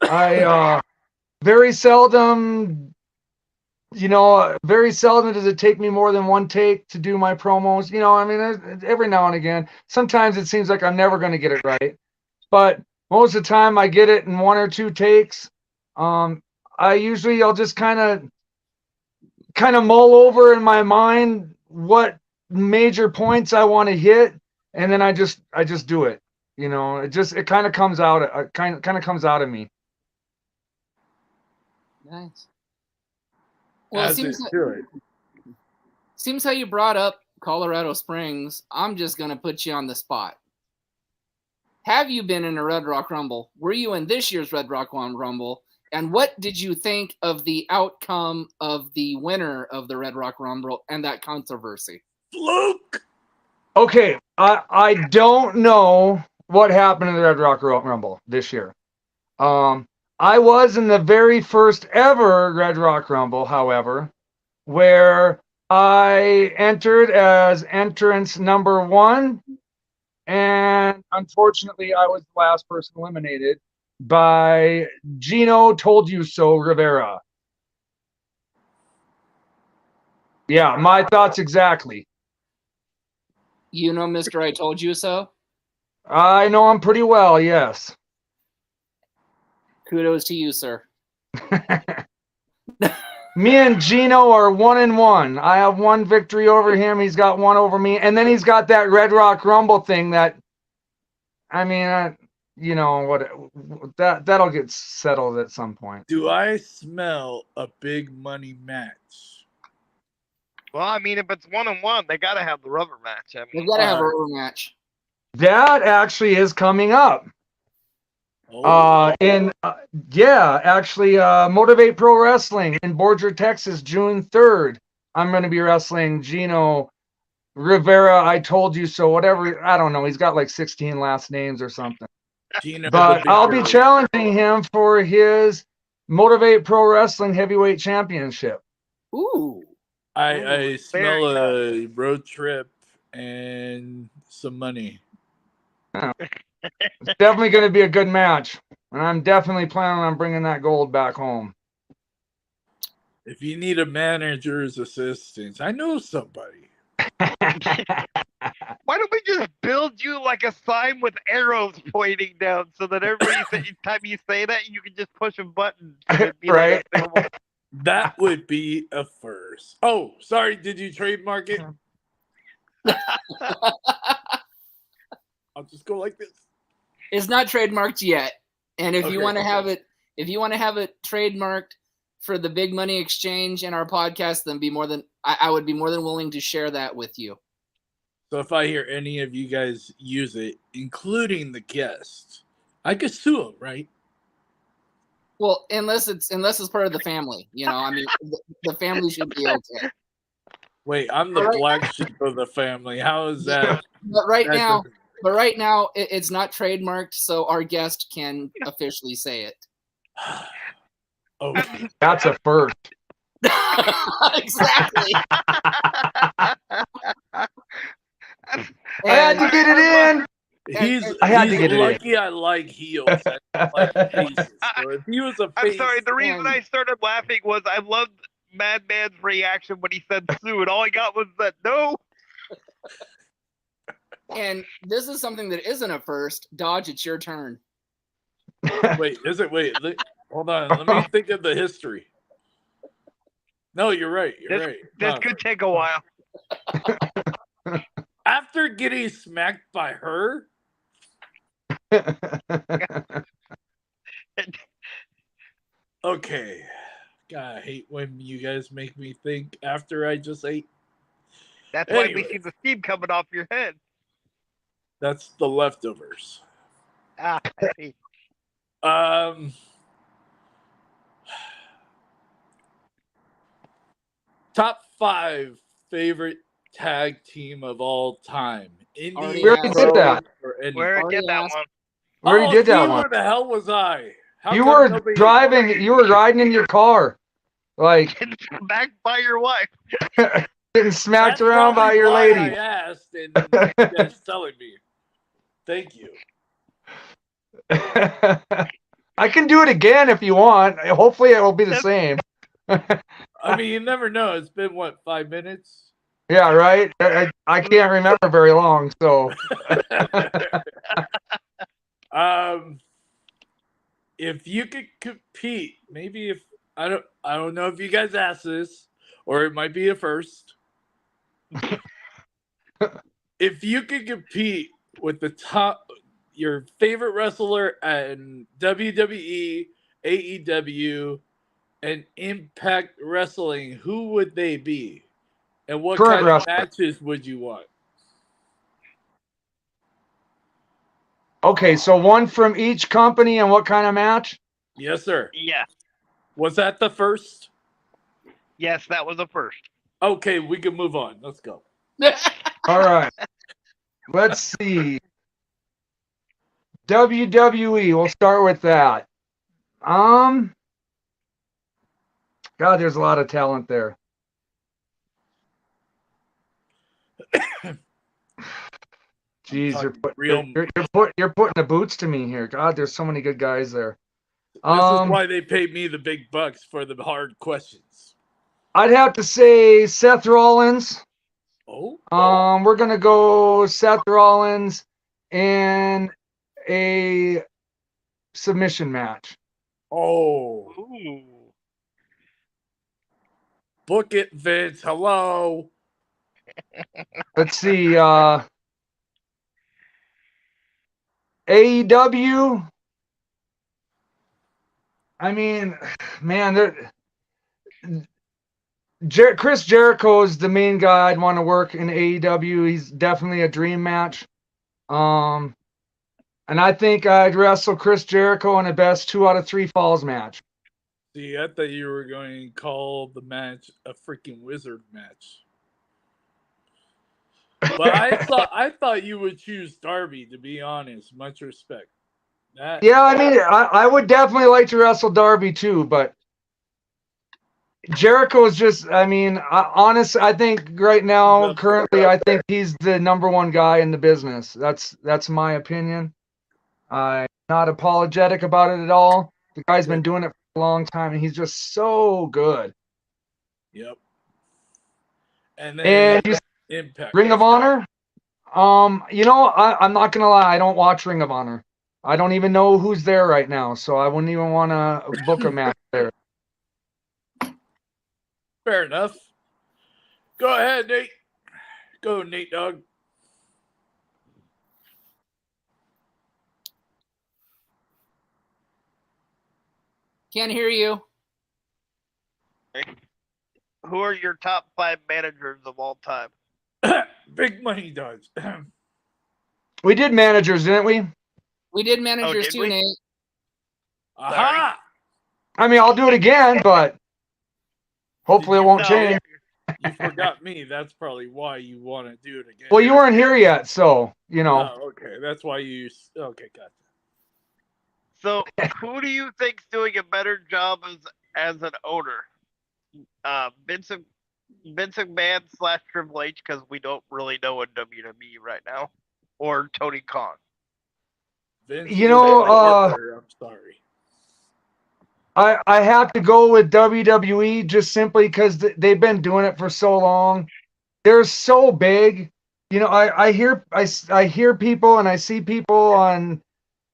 I very seldom, you know, very seldom does it take me more than one take to do my promos. You know, I mean, every now and again. Sometimes it seems like I'm never going to get it right, but most of the time I get it in one or two takes. I'll just kind of mull over in my mind what major points I want to hit, and then I just do it. You know, it kind of comes out. It kind of comes out of me.
Nice. Well,
As it should.
seems how you brought up Colorado Springs. I'm just gonna put you on the spot. Have you been in a Red Rock Rumble? Were you in this year's Red Rock Rumble? And what did you think of the outcome of the winner of the Red Rock Rumble and that controversy?
Fluke!
Okay, I don't know what happened in the Red Rock Rumble this year. I was in the very first ever Red Rock Rumble, however, where I entered as entrance number 1, and unfortunately I was the last person eliminated by Gino Told You So Rivera. Yeah, my thoughts exactly.
You know, Mr. I Told You So?
I know him pretty well, yes.
Kudos to you, sir.
Me and Gino are 1-1. I have one victory over him. He's got one over me. And then he's got that Red Rock Rumble thing that, I mean, you know, that'll get settled at some point.
Do I smell a big money match?
Well, I mean, if it's 1-1, they gotta have the rubber match. I mean,
They've got to have a rubber match.
That actually is coming up.
Oh.
Motivate Pro Wrestling in Borger, Texas, June 3rd. I'm going to be wrestling Gino Rivera. I Told You So, whatever. I don't know. He's got like 16 last names or something.
Gino
But I'll be challenging him for his Motivate Pro Wrestling Heavyweight Championship.
Ooh.
I smell a road trip and some money.
It's definitely going to be a good match. And I'm definitely planning on bringing that gold back home.
If you need a manager's assistance, I know somebody.
why don't we just build you like a sign with arrows pointing down so that every time you say that, you can just push a button?
Right.
That would be a first. Oh, sorry. Did you trademark it? I'll just go like this.
It's not trademarked yet. And if
Okay,
you want to have it, trademarked for the Big Money Exchange and our podcast, then I would be more than willing to share that with you.
So if I hear any of you guys use it, including the guest, I could sue them, right?
Well, unless it's part of the family, you know. I mean, the family should be okay.
Wait, I'm the black sheep of the family. How is that?
But right now, But right now, it's not trademarked, so our guest can officially say it.
Oh,
That's a first.
Exactly.
I had to get it in. I had to
he's
get it in.
lucky I like heels. I don't like faces. So if he was a
I'm
face,
sorry. The reason
and-
I started laughing was I loved Madman's reaction when he said Sue, and all I got was that no.
And this is something that isn't a first. Dodge, it's your turn.
wait, is it? Wait, hold on. Let me think of the history. No, you're right. You're right.
This
No,
could take a while.
after getting smacked by her, okay. God, I hate when you guys make me think after I just ate.
That's why we
Anyway.
see the steam coming off your head.
That's the leftovers.
Ah, I see.
Top 5 favorite tag team of all time.
Already
Indie,
We already did that.
or any.
Where
Already
did that
asked.
one?
We already did that
see,
one.
Where the hell was I? How
You
come
were
nobody-
driving. You were riding in your car, like
Back by your wife.
getting smacked
That's
around by
probably
your
why
lady.
I asked, and you guys telling me. Thank you.
I can do it again if you want. Hopefully, it will be the same.
I mean, you never know. It's been what, 5 minutes?
Yeah, right. I can't remember very long, so
If you could compete, maybe if I don't know if you guys asked this, or it might be a first. If you could compete with your favorite wrestler in WWE, AEW, and Impact Wrestling, who would they be? And what
Current
kind of
wrestler.
matches would you want?
okay. So one from each company, and what kind of match?
Yes, sir.
Yes.
Was that the first?
Yes, that was the first.
Okay, we can move on. Let's go.
All right. Let's see. WWE. We'll start with that. God, there's a lot of talent there. Jeez, you're putting the boots to me here. God, there's so many good guys there.
This is why they pay me the big bucks for the hard questions.
I'd have to say Seth Rollins.
Oh.
We're gonna go Seth Rollins in a submission match.
Oh.
Ooh.
Book it, Vince. Hello.
Let's see. AEW. I mean, man, Chris Jericho is the main guy I'd want to work in AEW. He's definitely a dream match. And I think I'd wrestle Chris Jericho in a best 2 out of 3 falls match.
See, I thought you were going to call the match a freaking wizard match. But I thought you would choose Darby, to be honest. Much respect.
Yeah, I mean, I would definitely like to wrestle Darby too, but Jericho is just, I mean, honestly, I think right now, currently, I think he's the number 1 guy in the business. That's my opinion. I'm not apologetic about it at all. The guy's been doing it for a long time, and he's just so good.
Yep. And then Impact.
Ring of Honor. I'm not gonna lie, I don't watch Ring of Honor. I don't even know who's there right now, so I wouldn't even want to book a match there.
Fair enough. Go ahead, Nate. Go, Nate Dogg.
Can't hear you.
Who are your top 5 managers of all time?
Big money does.
We did managers, didn't we?
We did managers
did
too,
we?
Nate.
Aha!
I mean, I'll do it again, but hopefully it won't change.
You forgot me. That's probably why you want to do it again.
Well, you weren't here yet, so you know.
Oh, okay. That's why you. Okay, gotcha.
So, who do you think's doing a better job as an owner? Vincent McMahon / Triple H, because we don't really know in WWE right now, or Tony Khan.
Vince
You
is
know,
the worker. I'm sorry.
I have to go with WWE just simply because they've been doing it for so long. They're so big. You know, I hear people and I see people on,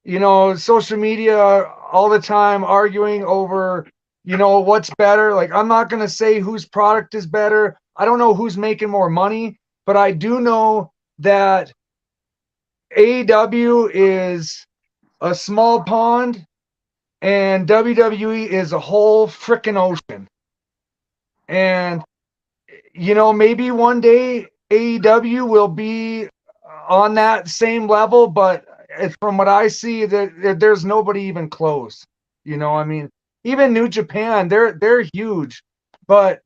you know, social media all the time arguing over, you know, what's better. Like, I'm not going to say whose product is better. I don't know who's making more money, but I do know that AEW is a small pond and WWE is a whole freaking ocean. And, you know, maybe one day AEW will be on that same level, but from what I see, there's nobody even close. You know, I mean, even New Japan, they're huge, but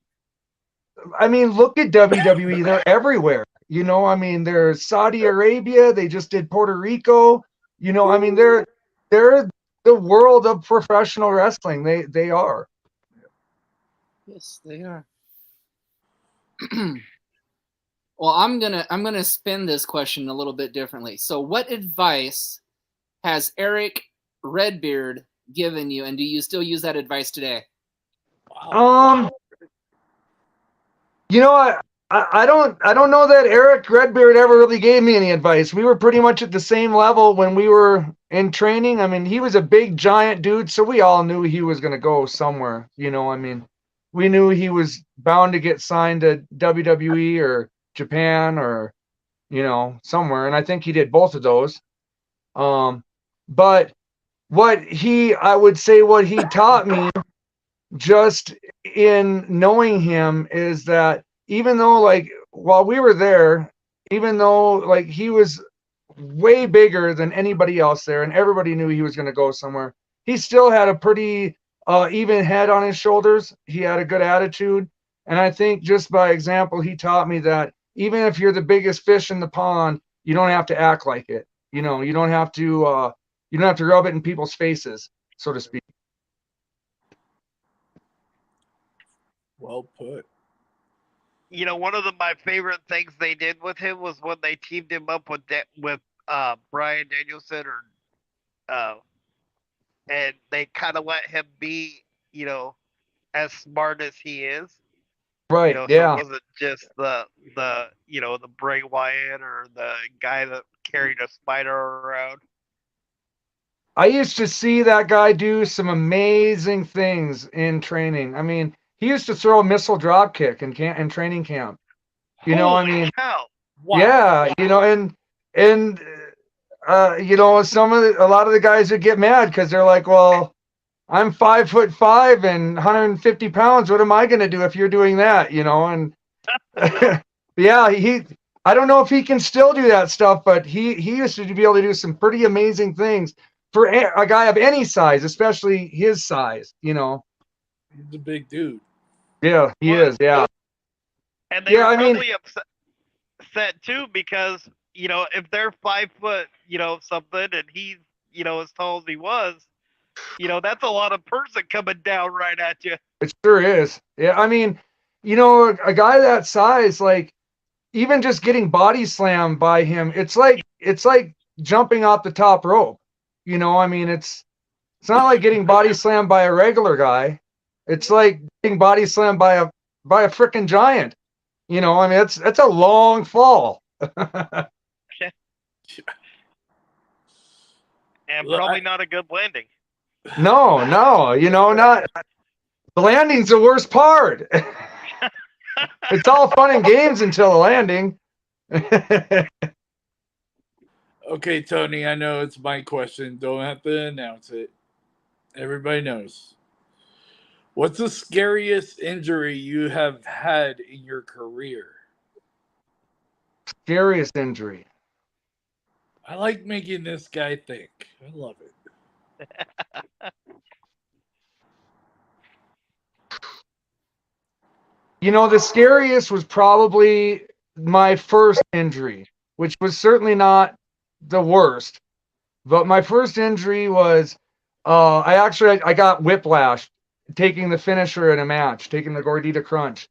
I mean, look at WWE; they're everywhere. You know, I mean, there's Saudi Arabia. They just did Puerto Rico. You know, I mean, they're the world of professional wrestling. They are.
Yes, they are. Well, I'm gonna spin this question a little bit differently. So, what advice has Eric Redbeard given you, and do you still use that advice today?
Wow.
You know, I don't know that Eric Redbeard ever really gave me any advice. We were pretty much at the same level when we were in training. I mean, he was a big giant dude, so we all knew he was gonna go somewhere. You know, I mean, we knew he was bound to get signed to WWE or Japan or, you know, somewhere, and I think he did both of those. But I would say what he taught me just in knowing him is that even though, like, while we were there, even though like he was way bigger than anybody else there and everybody knew he was going to go somewhere, he still had a pretty even head on his shoulders. He had a good attitude, and I think just by example he taught me that even if you're the biggest fish in the pond, you don't have to act like it. You know, you don't have to rub it in people's faces, so to speak.
Well put.
You know, one of my favorite things they did with him was when they teamed him up with Brian Danielson, or and they kind of let him be, you know, as smart as he is. You
Right,
know, so it
yeah.
wasn't just the you know, the Bray Wyatt or the guy that carried a spider around.
I used to see that guy do some amazing things in training. I mean, he used to throw a missile drop kick in training camp. You know, I
Holy
mean,
cow!
Wow.
yeah, you know, and you know, a lot of the guys would get mad because they're like, well, I'm 5'5" and 150 pounds. What am I going to do if you're doing that? You know, and yeah, I don't know if he can still do that stuff, but he used to be able to do some pretty amazing things for a guy of any size, especially his size, you know.
He's a big dude.
Yeah, he
Well,
is. Yeah.
and they
Yeah,
were
I mean,
probably upset too, because, you know, if they're 5 foot, you know, something, and he's, you know, as tall as he was, you know, that's a lot of person coming down right at you.
it sure is. Yeah, I mean, you know, a guy that size, like even just getting body slammed by him, it's like jumping off the top rope. You know, I mean, it's not like getting body slammed by a regular guy. It's like getting body slammed by a freaking giant. You know, I mean, that's a long fall.
And
Look,
probably not a good landing.
No, you know, not the landing's the worst part. It's all fun and games until the landing.
Okay, Tony, I know it's my question. Don't have to announce it. Everybody knows. What's the scariest injury you have had in your career?
Scariest injury.
I like making this guy think. I love it.
The scariest was probably my first injury, which was certainly not the worst. But my first injury was, I got whiplash taking the finisher in a match, taking the Gordita Crunch.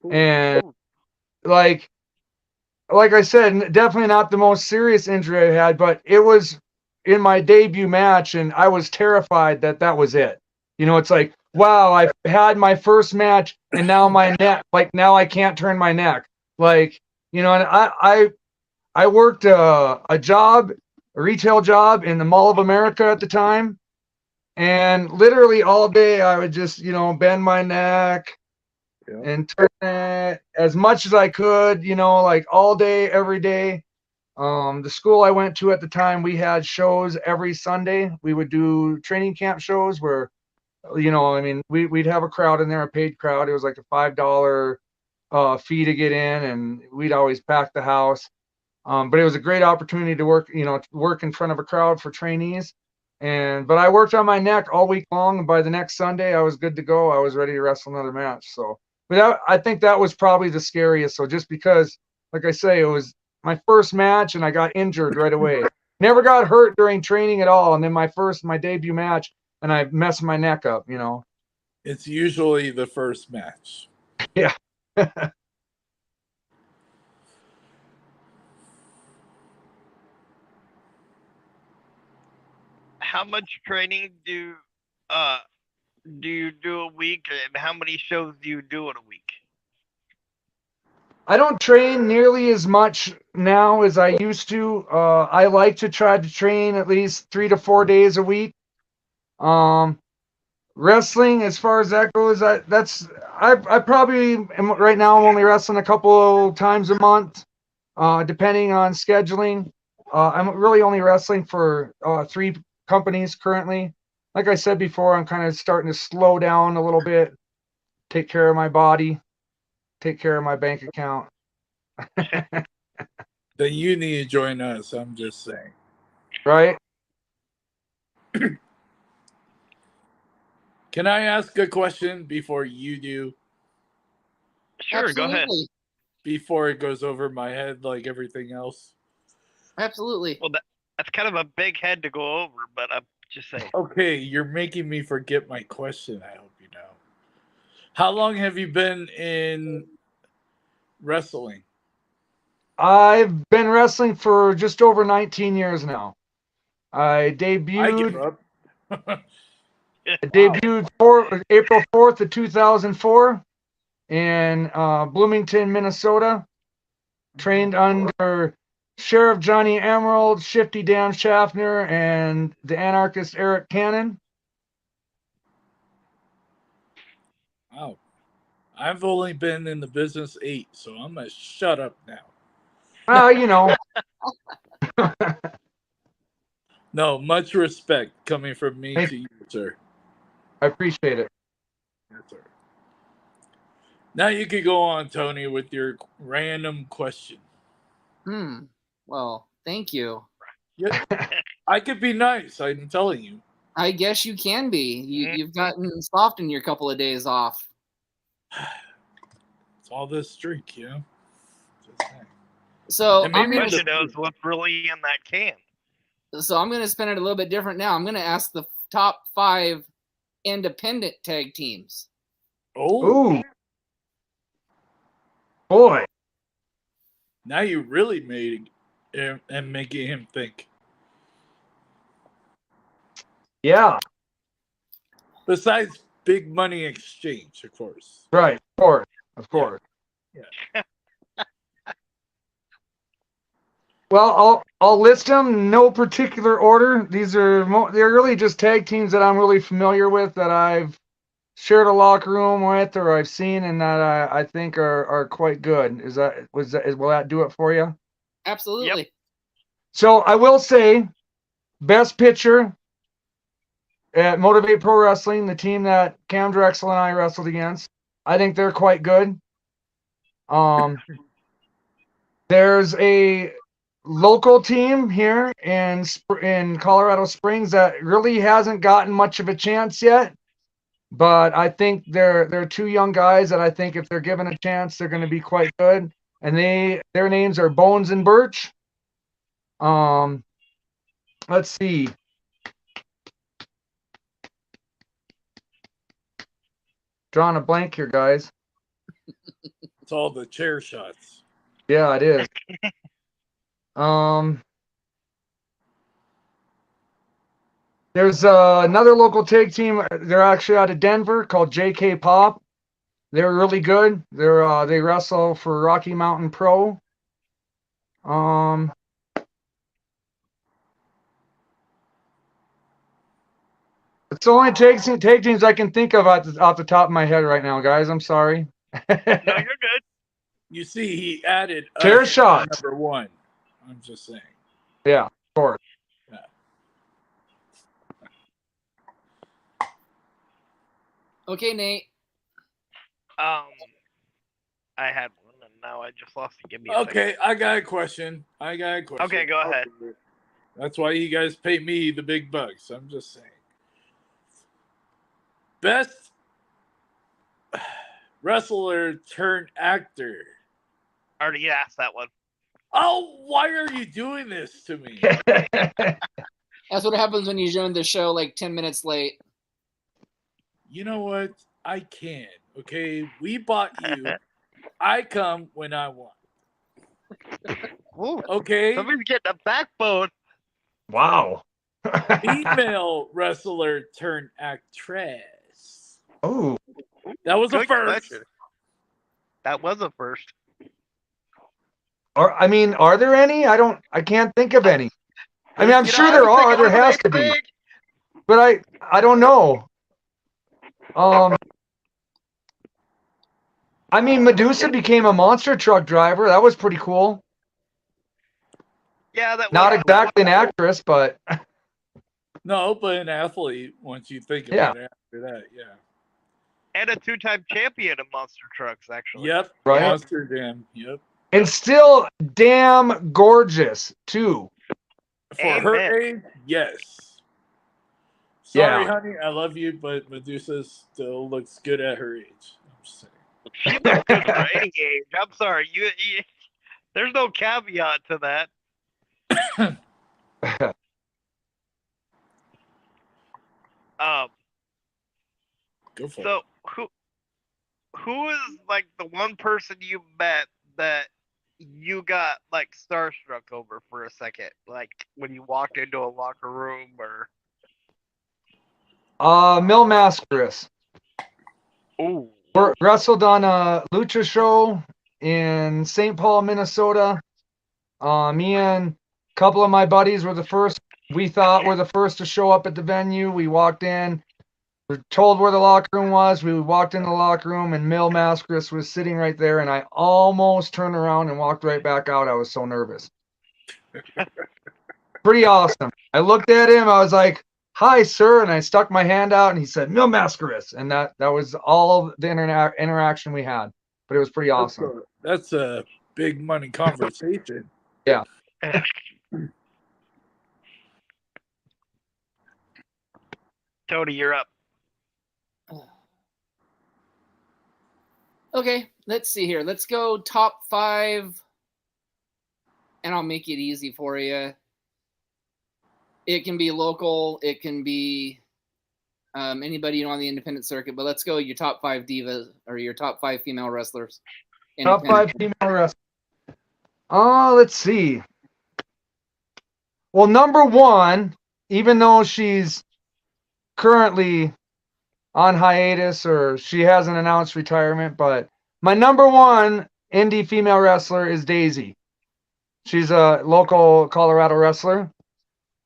And like I said, definitely not the most serious injury I had, but it was in my debut match, and I was terrified that was it. It's like, wow, I've had my first match, and now my neck, like now I can't turn my neck. Like, and I worked a retail job in the Mall of America at the time, and literally all day I would just, bend my neck and turn it as much as I could, like all day, every day. The school I went to at the time, we had shows every Sunday. We would do training camp shows where, we'd have a crowd in there, a paid crowd. It was like a $5 fee to get in, and we'd always pack the house. But it was a great opportunity to work in front of a crowd for trainees. But I worked on my neck all week long, and by the next Sunday, I was good to go. I was ready to wrestle another match. So, but I think that was probably the scariest. So just because, like I say, it was my first match, and I got injured right away. Never got hurt during training at all, and then my debut match, and I messed my neck up.
It's usually the first match.
Yeah.
How much training do you do a week, and how many shows do you do in a week?
I don't train nearly as much now as I used to. I like to try to train at least 3 to 4 days a week. Wrestling, as far as that goes, I probably am, right now I'm only wrestling a couple times a month, depending on scheduling. I'm really only wrestling for 3 companies currently. Like I said before, I'm kind of starting to slow down a little bit, take care of my body, take care of my bank account.
Then you need to join us, I'm just saying.
Right?
Can I ask a question before you do?
Sure,
Absolutely.
go ahead.
Before it goes over my head like everything else?
Absolutely.
Well, that's kind of a big head to go over, but I'm just saying.
Okay, you're making me forget my question, I hope you know. How long have you been in wrestling?
I've been wrestling for just over 19 years now. I
give
debuted
up.
April 4th of 2004 in Bloomington, Minnesota. Trained under Sheriff Johnny Emerald, Shifty Dan Schaffner, and the anarchist Eric Cannon.
Wow. I've only been in the business 8, so I'm going to shut up now. No, much respect coming from me to you, sir.
I appreciate it.
Yes, sir. Now you can go on, Tony, with your random question.
Well, thank you.
Yeah, I could be nice, I'm telling you.
I guess you can be. You've gotten soft in your couple of days off.
It's all this drink, Just saying.
So
The question is, what's really in that can?
So I'm going to spin it a little bit different now. I'm going to ask the top 5 independent tag teams.
Oh. Ooh. Boy.
Now you really made him and making him think.
Yeah.
Besides Big Money Exchange, of course.
Right. Of course.
Yeah.
Well, I'll list them, no particular order. They're really just tag teams that I'm really familiar with, that I've shared a locker room with, or I've seen, and that I think are quite good. Will that do it for you?
Absolutely.
Yep.
So I will say, best pitcher at Motivate Pro Wrestling, the team that Cam Drexel and I wrestled against. I think they're quite good. There's a local team here in Colorado Springs that really hasn't gotten much of a chance yet, but I think they're two young guys that I think if they're given a chance, they're going to be quite good. And their names are Bones and Birch. Let's see. Drawing a blank here, guys.
It's all the chair shots.
Yeah, it is. There's another local tag team. They're actually out of Denver called JK Pop. They're really good. They wrestle for Rocky Mountain Pro. It's the only tag teams I can think of off the top of my head right now, guys. I'm sorry.
No, you're good.
You see, he added
Chair
us
shot.
number 1. I'm just saying.
Yeah, of course.
Yeah.
Okay, Nate.
I had one and now I just lost it. Give me a
Okay, I got a question.
Okay, go ahead.
That's why you guys pay me the big bucks. I'm just saying. Best wrestler turned actor.
Already asked that one.
Oh, why are you doing this to me?
That's what happens when you join the show like 10 minutes late.
You know what? I can. Okay, we bought you. I come when I want.
Ooh,
Okay,
somebody's getting a backbone.
Wow.
female wrestler turned actress.
Oh,
That was a
Good
first.
question. That was a first.
are there any? I can't think of any. I mean, I'm
You
sure
know,
there
I was
are.
thinking
There
of the
has
next
to be,
thing.
but I don't know. Medusa became a monster truck driver. That was pretty cool.
Yeah, that
Not
was
exactly an actress, but
No, but an athlete. Once you think
Yeah.
about it after that, yeah.
and a 2-time champion of monster trucks, actually.
Yep.
Right.
Monster Jam. Yep.
and still damn gorgeous too.
For her
Amen.
age, yes. Sorry,
Yeah.
honey, I love you, but Medusa still looks good at her age. I'm just saying.
She looks good for any age. I'm sorry. You there's no caveat to that.
Go for it.
So who is like the one person you met that you got like starstruck over for a second, like when you walked into a locker room or?
Mil Mascaris.
Ooh.
Wrestled on a lucha show in St. Paul, Minnesota. Me and a couple of my buddies were the first to show up at the venue. We walked in, were told where the locker room was. We walked in the locker room and Mil Mascaris was sitting right there, and I almost turned around and walked right back out. I was so nervous. Pretty awesome. I looked at him, I was like, "Hi, sir," and I stuck my hand out, and he said, "Mil Mascaris," and that was all the interaction we had. But it was pretty awesome.
That's a big money conversation.
Yeah.
Tony, you're up.
Okay, let's see here. Let's go top 5, and I'll make it easy for you. It can be local. It can be anybody on the independent circuit. But let's go your top 5 divas or your top 5 female wrestlers.
Top 5 female wrestlers. Let's see. Well, number 1, even though she's currently on hiatus or she hasn't announced retirement, but my number 1 indie female wrestler is Daisy. She's a local Colorado wrestler.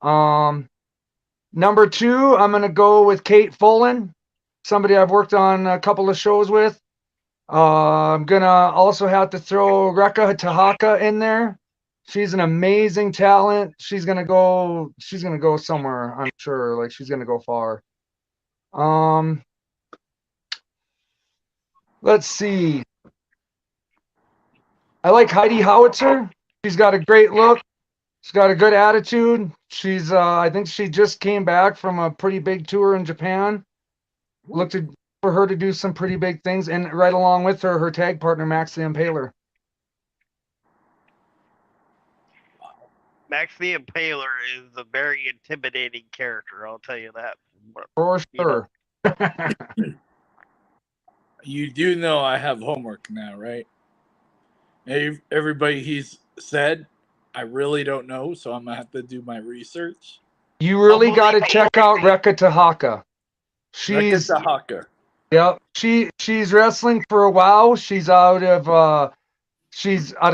Number 2, I'm going to go with Kate Fullen, somebody I've worked on a couple of shows with. I'm going to also have to throw Rekka Tahaka in there. She's an amazing talent. She's going to go somewhere, I'm sure. Like, she's going to go far. Let's see. I like Heidi Howitzer. She's got a great look. She's got a good attitude. I think she just came back from a pretty big tour in Japan. Looked for her to do some pretty big things, and right along with her, her tag partner Max the Impaler.
Max the Impaler is a very intimidating character. I'll tell you that.
For sure.
You do know I have homework now, right? Everybody he's said, I really don't know, so I'm gonna have to do my research.
You really got to check out Rekka Tahaka. She's
Tahaka.
Yep. She's wrestling for a while. She's out of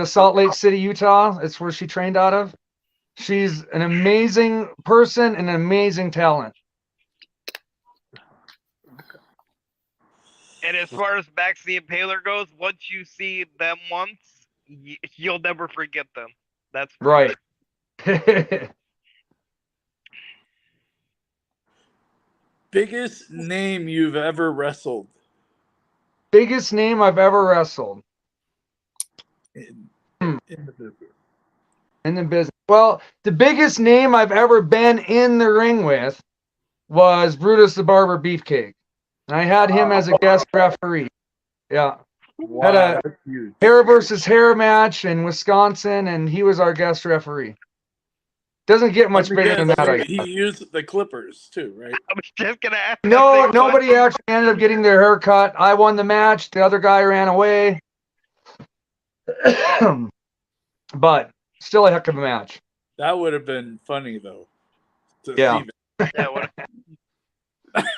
Salt Lake City, Utah. That's where she trained out of. She's an amazing person and an amazing talent.
And as far as Max the Impaler goes, once you see them once, you'll never forget them. That's
right.
Biggest name you've ever wrestled?
Biggest name I've ever wrestled.
In the business.
In the business. Well, the biggest name I've ever been in the ring with was Brutus the Barber Beefcake. And I had him as a guest referee. Yeah.
Wow,
Had a
that's huge.
hair versus hair match in Wisconsin, and he was our guest referee. Doesn't get much bigger than that, I guess.
He used the clippers too, right?
I was just gonna ask.
No, nobody actually ended up getting their hair cut. I won the match. The other guy ran away. But still a heck of a match.
That would have been funny though.
Yeah.
Yeah,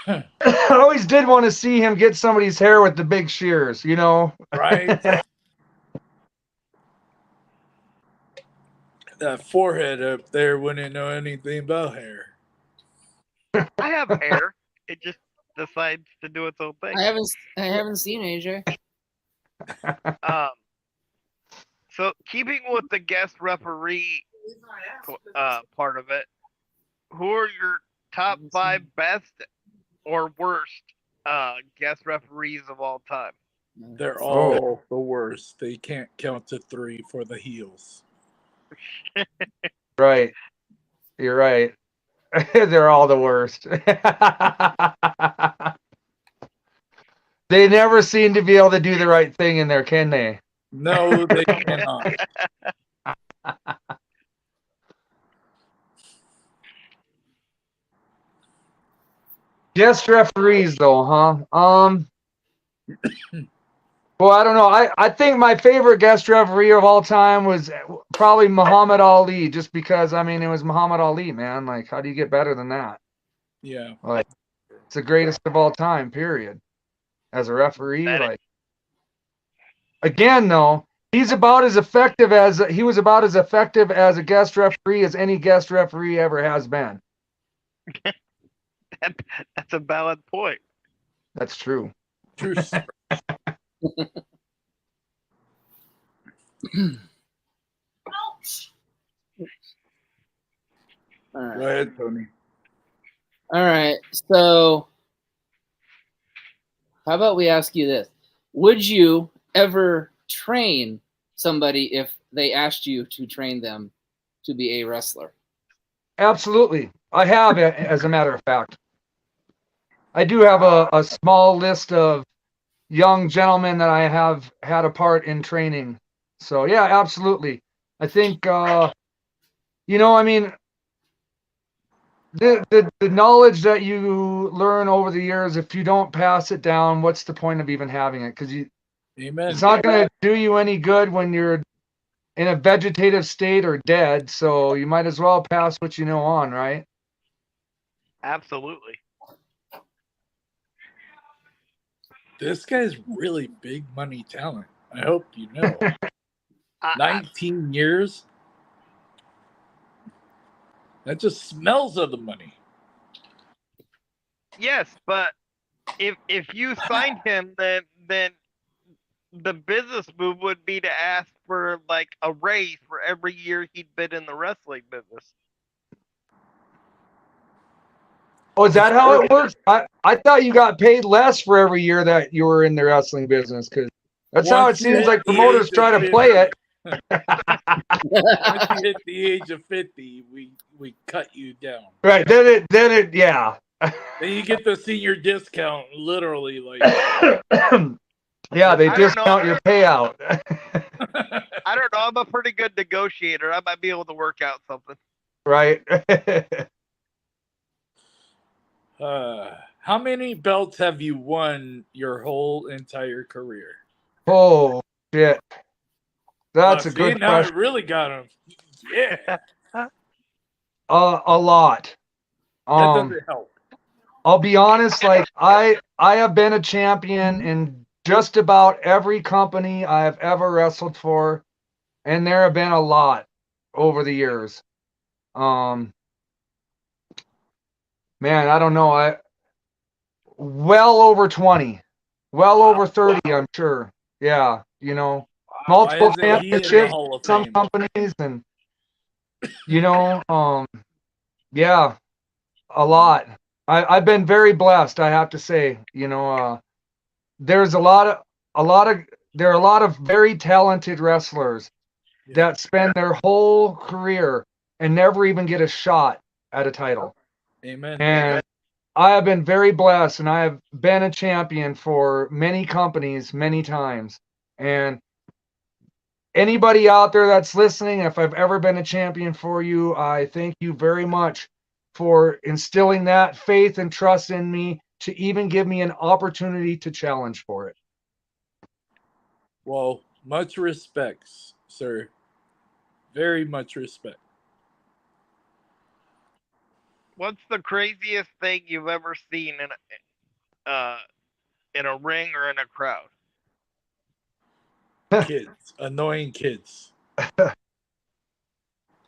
I always did want to see him get somebody's hair with the big shears, you know?
Right. That forehead up there wouldn't know anything about hair.
I have hair. It just decides to do its own thing.
I haven't seen AJ.
So keeping with the guest referee part of it, who are your top 5 best or worst guest referees of all time?
They're all the worst. They can't count to 3 for the heels.
Right. You're right. They're all the worst. They never seem to be able to do the right thing in there, can they?
No, they cannot.
Guest referees, though, huh? Well, I don't know. I think my favorite guest referee of all time was probably Muhammad Ali, just because, I mean, it was Muhammad Ali, man. Like, how do you get better than that?
Yeah.
Like, it's the greatest of all time, period. As a referee, like, again, though, he was about as effective as a guest referee as any guest referee ever has been.
That's a valid point.
That's true.
True.
All right.
Go ahead, Tony.
All right. So, how about we ask you this? Would you ever train somebody if they asked you to train them to be a wrestler?
Absolutely. I have, as a matter of fact. I do have a small list of young gentlemen that I have had a part in training. So, yeah, absolutely. I think, I mean, the knowledge that you learn over the years, if you don't pass it down, what's the point of even having it? Because it's not going to do you any good when you're in a vegetative state or dead. So you might as well pass what you know on, right?
Absolutely.
This guy's really big money talent. I hope you know. 19 years? That just smells of the money.
Yes, but if you signed him, then the business move would be to ask for like a raise for every year he'd been in the wrestling business.
Oh, is that how it works? I thought you got paid less for every year that you were in the wrestling business, because that's how it seems like promoters try to play it.
Once you hit the age of 50, we cut you down.
Right. Then it yeah.
Then you get the senior discount, literally. Like,
yeah, they
I don't
discount
know.
your payout.
I don't know. I'm a pretty good negotiator. I might be able to work out something.
Right.
how many belts have you won your whole entire career?
Oh shit. That's a
See,
good
now I
question.
really got him. Yeah,
A lot.
that doesn't help.
I'll be honest, like I have been a champion in just about every company I've ever wrestled for, and there have been a lot over the years. Man, I don't know. Well over 20. Well
Wow.
over 30, I'm sure. Yeah, you know,
Why
multiple
isn't he in the
championships,
Hall of
some
Fame?
companies, and yeah, a lot. I've been very blessed, I have to say. There's there are a lot of very talented wrestlers that spend their whole career and never even get a shot at a title.
Amen.
And I have been very blessed, and I have been a champion for many companies many times. And anybody out there that's listening, if I've ever been a champion for you, I thank you very much for instilling that faith and trust in me to even give me an opportunity to challenge for it.
Well, much respect, sir. Very much respect.
What's the craziest thing you've ever seen in a ring or in a crowd?
Kids, annoying kids.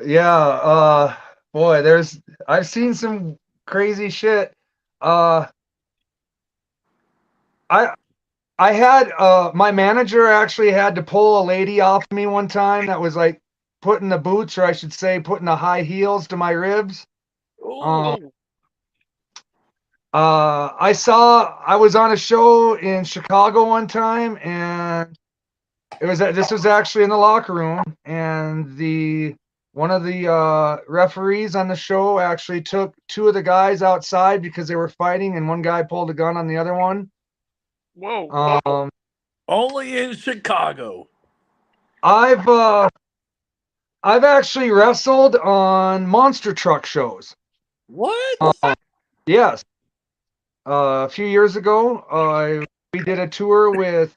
Yeah, boy, I've seen some crazy shit. I I had my manager actually had to pull a lady off me one time that was like putting the boots, or I should say putting the high heels to my ribs.
Oh,
I was on a show in Chicago one time, and this was actually in the locker room, and one of the referees on the show actually took two of the guys outside because they were fighting, and one guy pulled a gun on the other one.
Whoa.
only in Chicago.
I've actually wrestled on monster truck shows.
What?
Yes. A few years ago, we did a tour with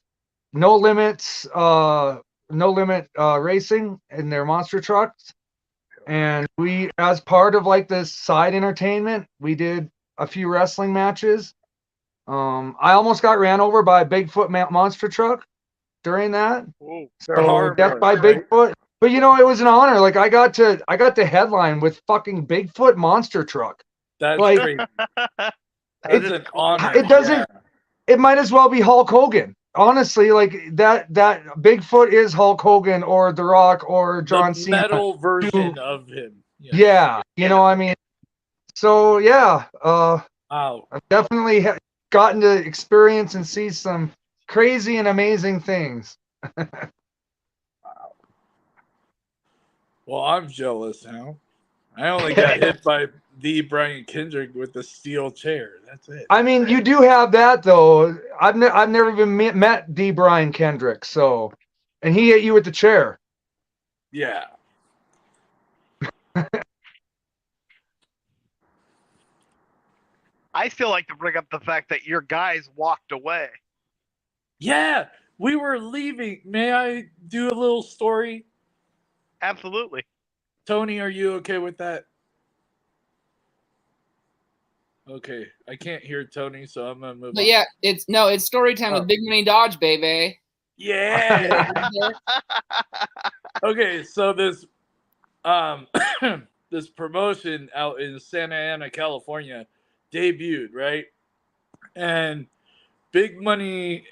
No Limits, No Limit Racing in their monster trucks, and we, as part of like this side entertainment, we did a few wrestling matches. I almost got ran over by a Bigfoot monster truck during that.
Whoa.
They're
So
harmless,
death by
right?
Bigfoot. But it was an honor. Like I got to headline with fucking Bigfoot monster truck.
That's
Like
crazy. That's
it,
an honor.
it doesn't. It might as well be Hulk Hogan. Honestly, like that Bigfoot is Hulk Hogan or The Rock or John
The
Cena.
metal version of him.
Yeah, I mean. So yeah,
Wow.
I've definitely gotten to experience and see some crazy and amazing things.
Well, I'm jealous now. I only got hit by the Brian Kendrick with the steel chair. That's it.
I mean, you do have that though. I've never even met D. Brian Kendrick, so, and he hit you with the chair.
Yeah.
I still like to bring up the fact that your guys walked away.
Yeah, we were leaving. May I do a little story?
Absolutely.
Tony, are you okay with that? Okay, I can't hear Tony, so I'm gonna move
But
on.
yeah, it's story time with Big Money Dodge, baby.
Yeah. Okay, so this this promotion out in Santa Ana, California, debuted, right? And Big Money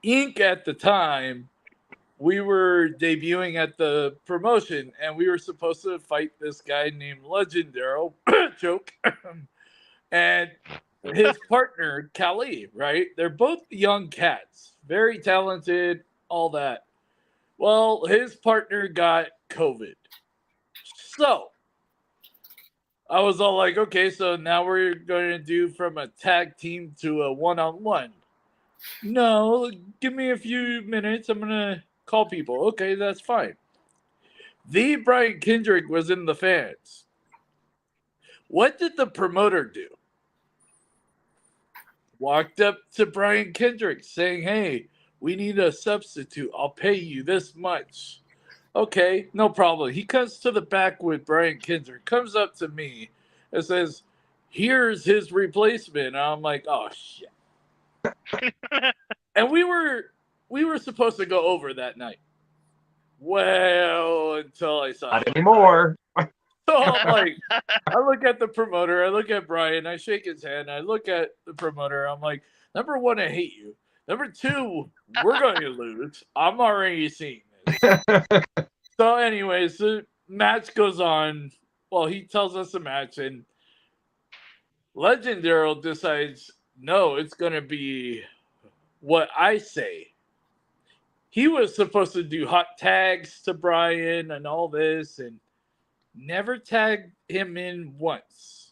Inc. at the time, we were debuting at the promotion, and we were supposed to fight this guy named Legendaro, joke, and his partner, Kali, right? They're both young cats, very talented, all that. Well, his partner got COVID. So, I was all like, okay, so now we're going to do from a tag team to a one-on-one. No, give me a few minutes. I'm going to call people. Okay, that's fine. The Brian Kendrick was in the fans. What did the promoter do? Walked up to Brian Kendrick saying, hey, we need a substitute. I'll pay you this much. Okay, no problem. He comes to the back with Brian Kendrick, comes up to me and says, here's his replacement. And I'm like, oh shit. And we were supposed to go over that night. Well, until I saw
Not
him.
anymore.
So I'm like, I look at the promoter, I look at Brian, I shake his hand, I look at the promoter, I'm like, number one, I hate you. Number two, we're going to lose. I'm already seeing this. So, anyways, the match goes on. Well, he tells us the match, and Legend Daryl decides, no, it's going to be what I say. He was supposed to do hot tags to Brian and all this, and never tagged him in once.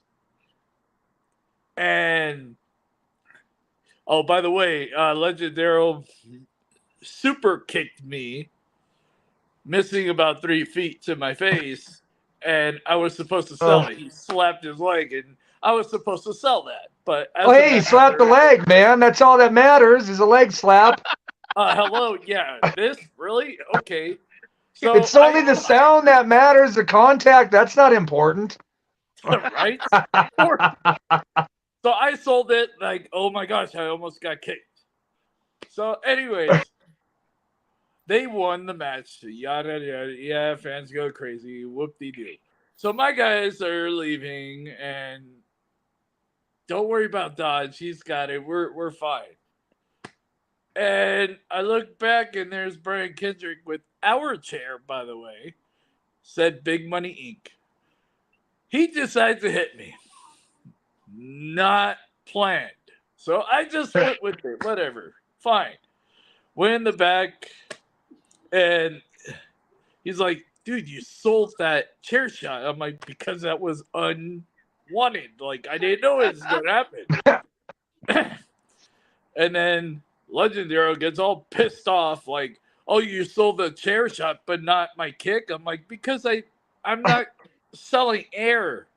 And oh, by the way, Legend Daryl super kicked me, missing about 3 feet to my face, and I was supposed to sell it. He slapped his leg, and I was supposed to sell that. But as
Hey, slap the leg, man. That's all that matters is a leg slap.
Hello, yeah, this really okay. So
It's only the sound that matters. The contact, that's not important.
right? So I sold it like, oh my gosh, I almost got kicked. So, anyways, they won the match. Yada yada. Yeah, fans go crazy. Whoop de doo. So my guys are leaving, and don't worry about Dodge. He's got it. We're fine. And I look back, and there's Brian Kendrick with our chair, by the way. Said Big Money Inc. He decides to hit me. Not planned. So I just went with it. Whatever. Fine. Went in the back, and he's like, dude, you sold that chair shot. I'm like, because that was unwanted. Like, I didn't know it was going to happen. And then Legendary gets all pissed off, like, oh, you sold the chair shot, but not my kick. I'm like, because I'm not selling air.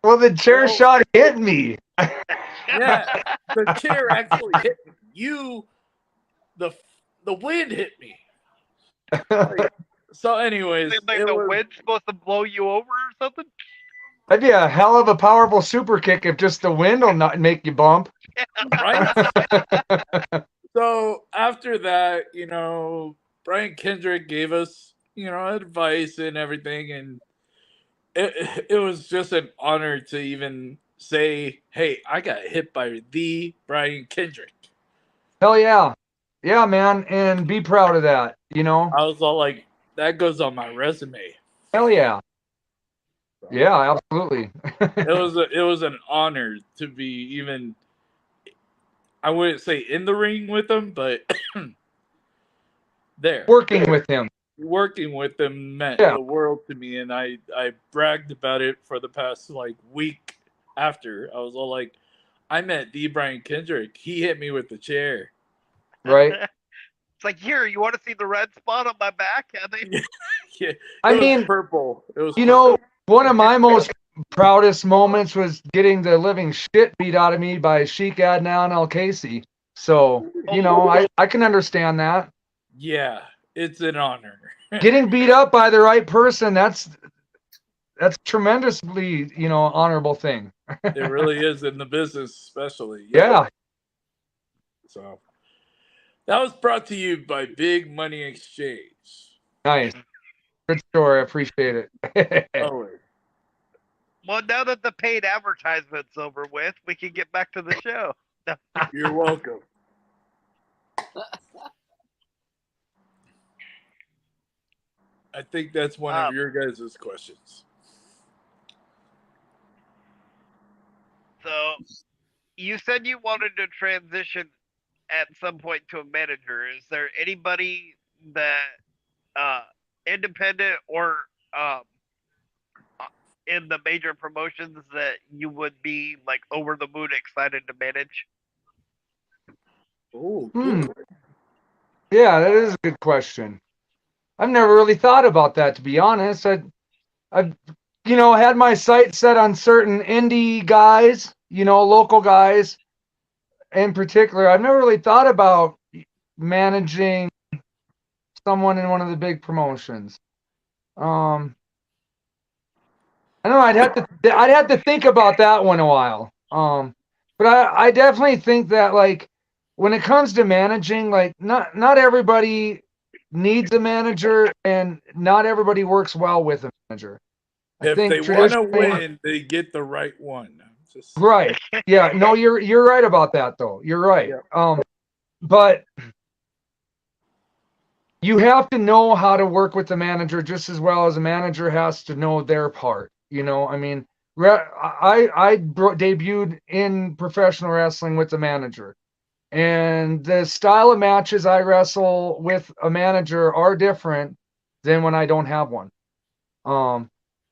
Well, the chair shot hit me.
Yeah, the chair actually hit me. The wind hit me. Like, so, anyways,
like the wind's supposed to blow you over or something.
That'd be a hell of a powerful super kick if just the wind will not make you bump.
Right? So after that, Brian Kendrick gave us, advice and everything, and it was just an honor to even say, hey, I got hit by the Brian Kendrick.
Hell yeah. Yeah, man, and be proud of that,
I was all like, that goes on my resume.
Hell yeah. Yeah, absolutely.
It was an honor to be even, I wouldn't say in the ring with him, but there.
Working with him.
Working with him meant the world to me, and I bragged about it for the past week after. I was all like, I met the Brian Kendrick. He hit me with the chair.
Right.
It's like, here, you want to see the red spot on my back?
Yeah,
I mean,
purple. It was
one of my most proudest moments was getting the living shit beat out of me by Sheik Adnan El Casey. So, I can understand that.
Yeah, it's an honor.
Getting beat up by the right person, that's tremendously, honorable thing.
It really is in the business, especially.
Yeah.
So that was brought to you by Big Money Exchange.
Nice. Good story. I appreciate it.
Well, now that the paid advertisement's over with, we can get back to the show.
You're welcome. I think that's one of your guys' questions.
So, you said you wanted to transition at some point to a manager. Is there anybody that independent or in the major promotions that you would be like over the moon excited to manage?
Oh,
Hmm.
good.
Yeah, that is a good question. I've never really thought about that, to be honest. I've had my sights set on certain indie guys, local guys in particular. I've never really thought about managing someone in one of the big promotions. I don't know. I'd have to think about that one a while. But I definitely think that, like, when it comes to managing, like, not everybody needs a manager, and not everybody works well with a manager. I
If
think
they want to
traditionally,
win, they get the right one. Just
right? Yeah, no, you're right about that, though. You're right.
yeah.
But you have to know how to work with the manager just as well as a manager has to know their part. I mean, I debuted in professional wrestling with a manager, and the style of matches I wrestle with a manager are different than when I don't have one.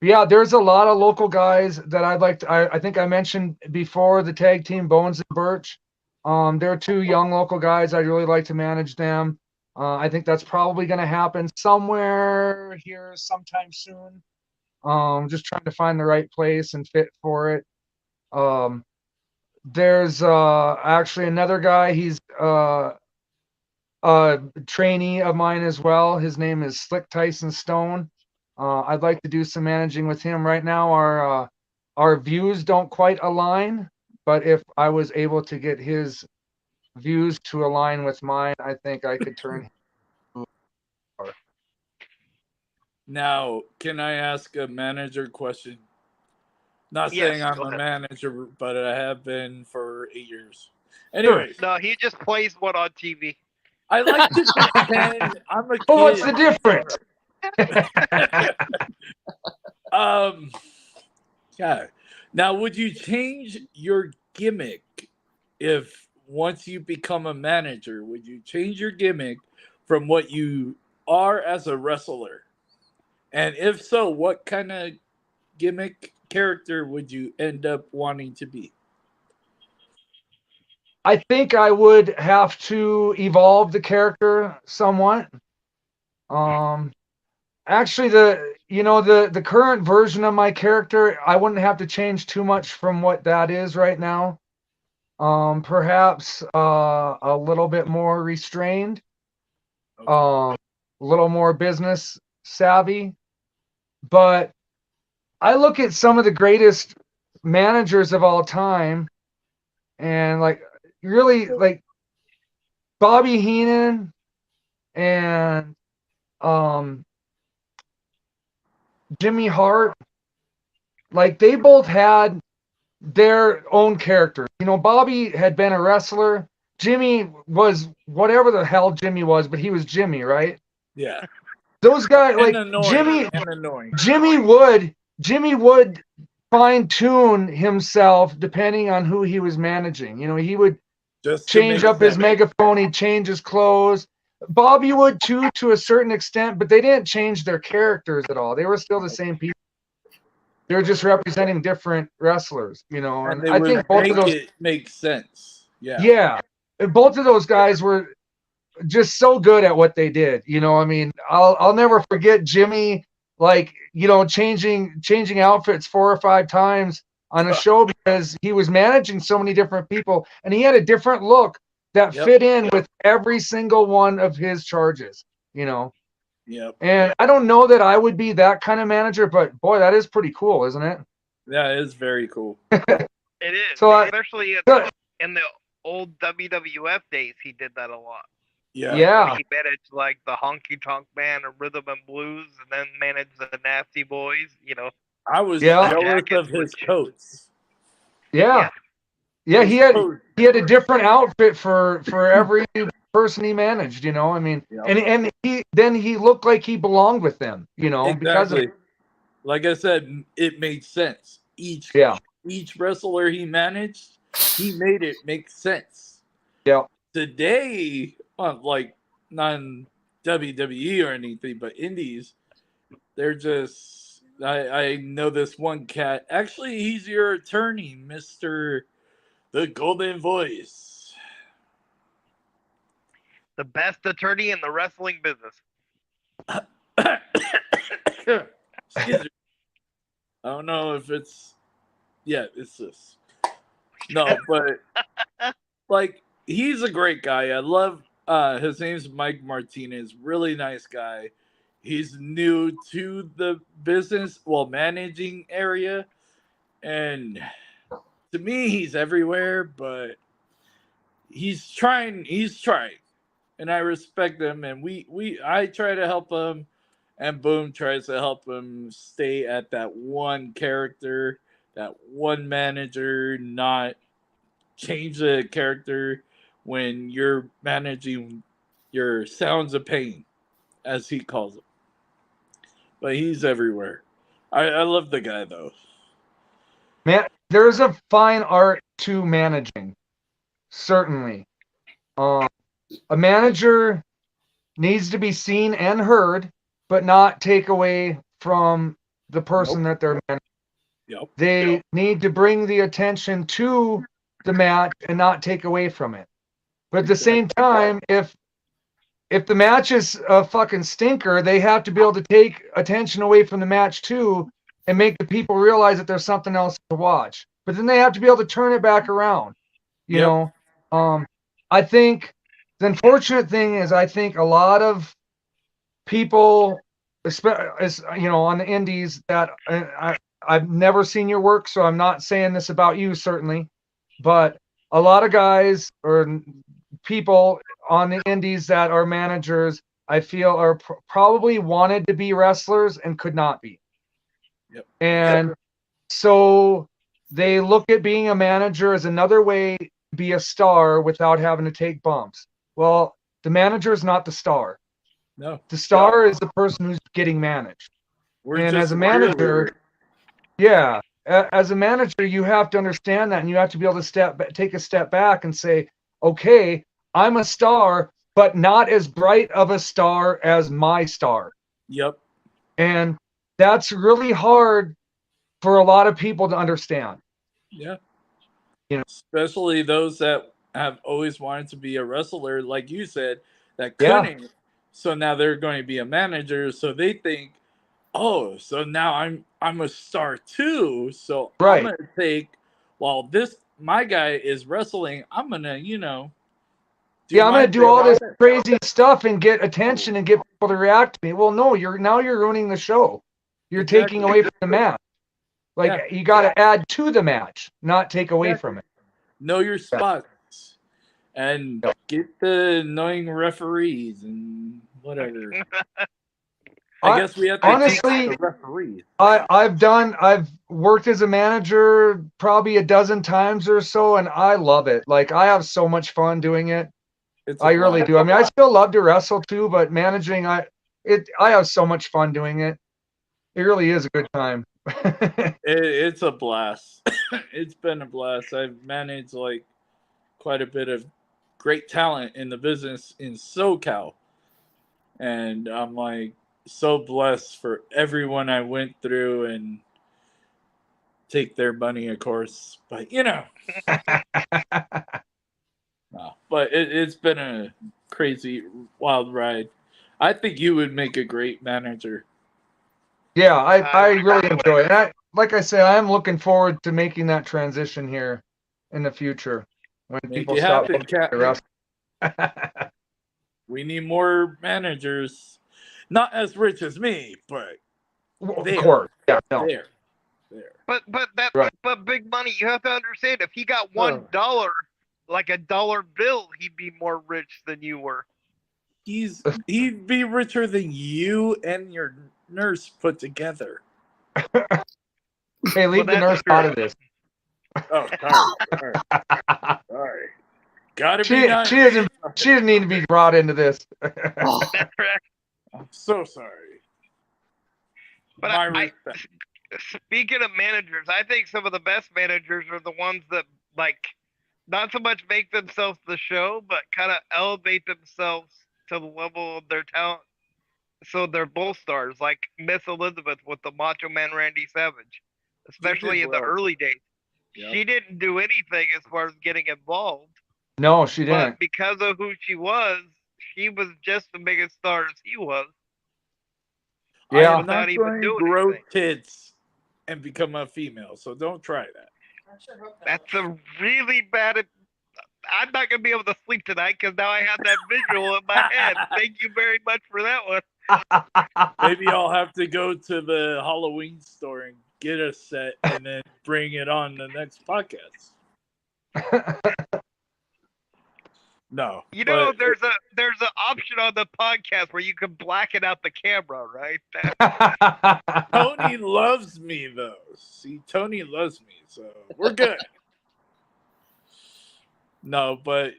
Yeah, there's a lot of local guys that I'd like to. I think I mentioned before the tag team Bones and Birch. They're two young local guys. I'd really like to manage them. I think that's probably going to happen somewhere here sometime soon. Just trying to find the right place and fit for it. There's actually another guy. He's a trainee of mine as well. His name is Slick Tyson Stone. I'd like to do some managing with him. Right now, our views don't quite align, but if I was able to get his views to align with mine, I think I could turn him.
Now, can I ask a manager question? Not saying
Yes,
I'm
go
a
ahead.
manager, but I have been for 8 years.
Sure.
Anyways,
No, he just plays one on TV.
I like to pretend I'm a kid.
Well, what's the difference?
Yeah. Now, would you change your gimmick if once you become a manager? Would you change your gimmick from what you are as a wrestler? And if so, what kind of gimmick character would you end up wanting to be?
I think I would have to evolve the character somewhat. Actually, the current version of my character, I wouldn't have to change too much from what that is right now. Perhaps a little bit more restrained,
Okay.
a little more business savvy. But I look at some of the greatest managers of all time, and like really like Bobby Heenan and um, Jimmy Hart. Like they both had their own characters. Bobby had been a wrestler. Jimmy was whatever the hell Jimmy was, but he was Jimmy, right?
Yeah.
Those guys,
And
like
annoying. And annoying.
Jimmy would fine tune himself depending on who he was managing. He would
Just
change up his megaphone, he'd change his clothes. Bobby would too, to a certain extent, but they didn't change their characters at all. They were still the same people. They were just representing different wrestlers,
And
and
they
I
would
think both
make
of those,
it make sense. Yeah.
yeah, and both of those guys were just so good at what they did. I mean, I'll never forget Jimmy, like, changing outfits 4 or 5 times on a show because he was managing so many different people, and he had a different look that fit in with every single one of his charges.
Yep.
And I don't know that I would be that kind of manager, but boy, that is pretty cool, isn't it?
That is very cool.
It is,
So
especially in the old WWF days. He did that a lot.
Yeah.
He managed like the Honky Tonk Man and Rhythm and Blues, and then managed the Nasty Boys.
I was jealous of his coats.
Yeah. Yeah, he had a different outfit for every person he managed, I mean, and he looked like he belonged with them, because of,
like I said, it made sense. Each wrestler he managed, he made it make sense.
Yeah.
Today, like non WWE or anything, but indies, they're just I know this one cat. Actually, he's your attorney, Mister the Golden Voice.
The best attorney in the wrestling business.
Excuse me. I don't know if it's. Yeah, it's this. No, but like he's a great guy. I love. His name's Mike Martinez. Really nice guy. He's new to the business, well, managing area, and to me, he's everywhere. But he's trying. He's trying, and I respect him. And I try to help him, and Boom tries to help him stay at that one character, that one manager, not change the character when you're managing your sounds of pain, as he calls it. But he's everywhere. I love the guy though.
Man, there's a fine art to managing, certainly. A manager needs to be seen and heard, but not take away from the person that they're managing.
Yep.
They need to bring the attention to the match and not take away from it. But at the same time, if the match is a fucking stinker, they have to be able to take attention away from the match too and make the people realize that there's something else to watch. But then they have to be able to turn it back around. You know, I think the unfortunate thing is I think a lot of people, on the indies that I've never seen your work, so I'm not saying this about you certainly, but a lot of guys or people on the indies that are managers, I feel are probably wanted to be wrestlers and could not be.
Yep.
And so they look at being a manager as another way to be a star without having to take bumps. Well, the manager is not the star.
No.
The star is the person who's getting managed.
We're
and
just
as a manager, as a manager, you have to understand that, and you have to be able to take a step back and say, okay, I'm a star, but not as bright of a star as my star.
Yep.
And that's really hard for a lot of people to understand.
Yeah.
You know,
especially those that have always wanted to be a wrestler, like you said, that couldn't. Yeah. So now they're going to be a manager. So they think, oh, so now I'm a star too. So I'm gonna take while my guy is wrestling, I'm gonna,
I'm gonna do all this crazy stuff and get attention and get people to react to me. Well, no, you're ruining the show. You're taking away from the match. Like you got to add to the match, not take away from it.
Know your spots and get the annoying referees and whatever. I guess we have to
honestly,
the referees.
I've worked as a manager probably a dozen times or so, and I love it. Like I have so much fun doing it. I really do. I mean, I still love to wrestle too, but managing, I have so much fun doing it. It really is a good time.
It's a blast. It's been a blast. I've managed like quite a bit of great talent in the business in SoCal, and I'm like so blessed for everyone I went through and take their money, of course. But no, but it's been a crazy wild ride. I think you would make a great manager.
Yeah, I really enjoy it. And like I say, I am looking forward to making that transition here in the future when people stop looking at the wrestling.
We need more managers. Not as rich as me, but
of course. Yeah, no.
There.
But big money, you have to understand if he got $1, like a dollar bill, he'd be more rich than you were.
He'd be richer than you and your nurse put together.
Hey, leave the nurse out of this.
Oh, sorry. Gotta be nice.
She doesn't need to be brought into this.
I'm so sorry.
But speaking of managers, I think some of the best managers are the ones that not so much make themselves the show, but kind of elevate themselves to the level of their talent. So they're both stars, like Miss Elizabeth with the Macho Man Randy Savage,
She
especially
did
in the
well.
early days.
Yep.
She didn't do anything as far as getting involved,
No, she
but
didn't.
because of who she was just the biggest star as he was
I
Yeah.
am
without
not
even
going to
doing
grow
anything.
tits and become a female, so don't try that.
I sure hope not.
That's a really bad. I'm not gonna be able to sleep tonight because now I have that visual in my head. Thank you very much for that one.
Maybe I'll have to go to the Halloween store and get a set and then bring it on the next podcast. No,
You know,
but
there's an option on the podcast where you can blacken out the camera, right?
Tony loves me though. See, Tony loves me, so we're good. No, but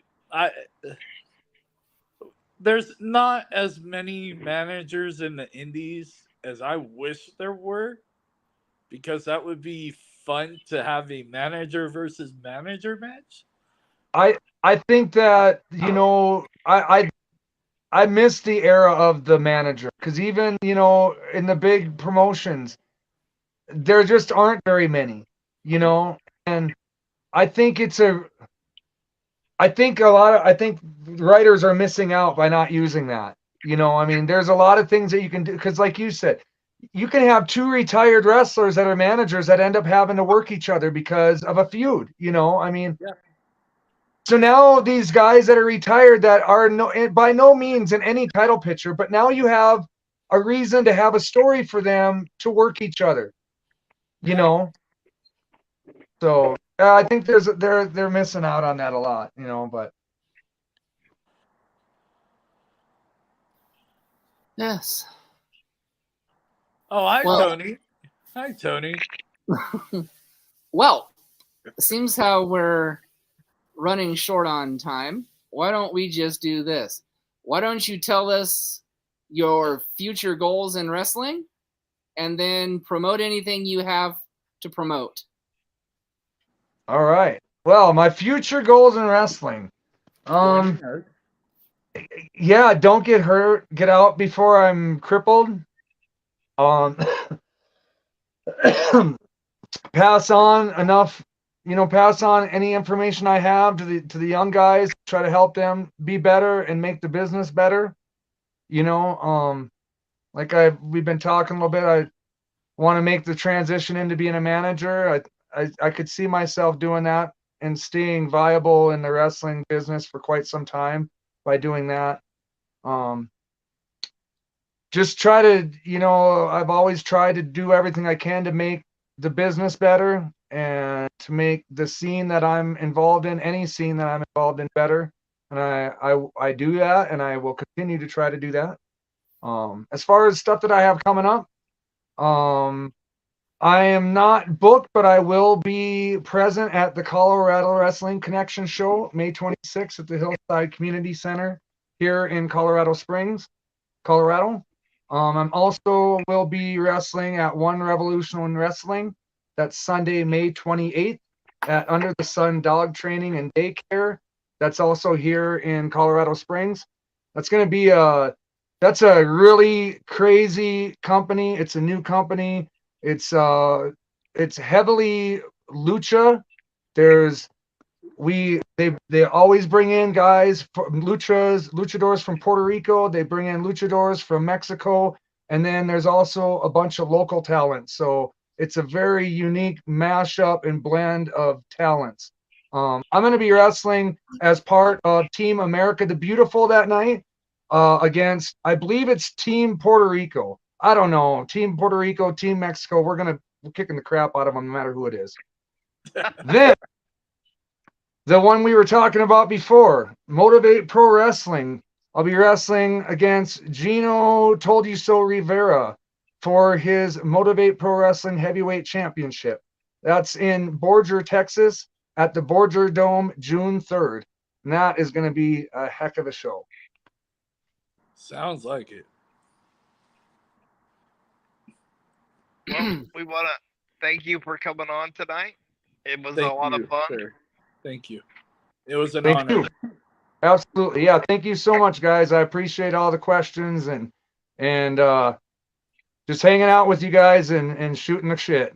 there's not as many managers in the indies as I wish there were, because that would be fun to have a manager versus manager match.
I think that I miss the era of the manager, because even in the big promotions there just aren't very many, and I think I think writers are missing out by not using that. I mean, there's a lot of things that you can do, because like you said, you can have two retired wrestlers that are managers that end up having to work each other because of a feud. I mean,
Yeah.
so now these guys that are retired that are by no means in any title picture, but now you have a reason to have a story for them to work each other. So I think they're missing out on that a lot. But
Yes.
Oh, hi,
Well-
Tony. Hi, Tony.
Well, seems how we're running short on time. Why don't we just do this? Why don't you tell us your future goals in wrestling and then promote anything you have to promote?
all right. Well, my future goals in wrestling. Yeah, don't get hurt. Get out before I'm crippled. Pass on enough, pass on any information I have to the young guys, try to help them be better and make the business better. Like we've been talking a little bit, I want to make the transition into being a manager. I could see myself doing that and staying viable in the wrestling business for quite some time by doing that. Just try to, I've always tried to do everything I can to make the business better and to make the scene that I'm involved in, any scene that I'm involved in, better. And I do that, and I will continue to try to do that. As far as stuff that I have coming up, I am not booked, but I will be present at the Colorado Wrestling Connection show, May 26th at the Hillside Community Center here in Colorado Springs, Colorado. I'm also will be wrestling at One Revolution in Wrestling. That's Sunday, May 28th at Under the Sun Dog Training and Daycare. That's also here in Colorado Springs. That's going to be that's a really crazy company. It's a new company. It's heavily lucha. They always bring in guys, luchadors from Puerto Rico. They bring in luchadors from Mexico, and then there's also a bunch of local talents. So it's a very unique mashup and blend of talents. I'm going to be wrestling as part of Team America the Beautiful that night against, I believe it's Team Puerto Rico. I don't know, Team Puerto Rico, Team Mexico. We're kicking the crap out of them no matter who it is. Then the one we were talking about before, Motivate Pro Wrestling. I'll be wrestling against Gino Told You So Rivera for his Motivate Pro Wrestling Heavyweight Championship. That's in Borger, Texas at the Borger Dome, June 3rd. And that is going to be a heck of a show.
Sounds like it.
Well, we want to thank you for coming on tonight. It was
Thank
a lot
you,
of fun.
sir. Thank you. It was an
Thank
honor.
you. Absolutely. Yeah. Thank you so much, guys. I appreciate all the questions, and and just hanging out with you guys and shooting the shit.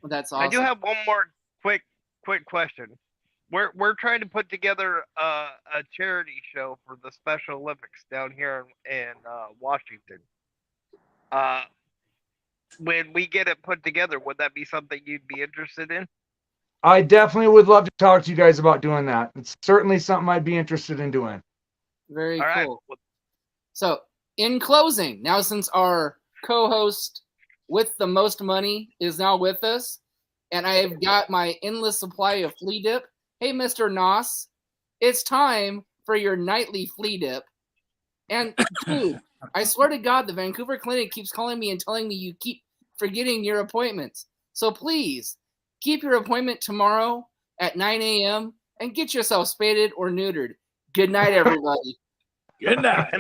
Well, that's awesome.
I do have one more quick question. We're trying to put together a charity show for the Special Olympics down here in Washington. When we get it put together, would that be something you'd be interested in?
I definitely would love to talk to you guys about doing that. It's certainly something I'd be interested in doing.
Very
All right.
cool. So, in closing, now since our co-host with the most money is now with us, and I've got my endless supply of flea dip. Hey, Mr. Noss, it's time for your nightly flea dip. And dude, I swear to God, the Vancouver Clinic keeps calling me and telling me you keep forgetting your appointments. So please, keep your appointment tomorrow at 9 a.m. and get yourself spaded or neutered. Good night, everybody.
Good night.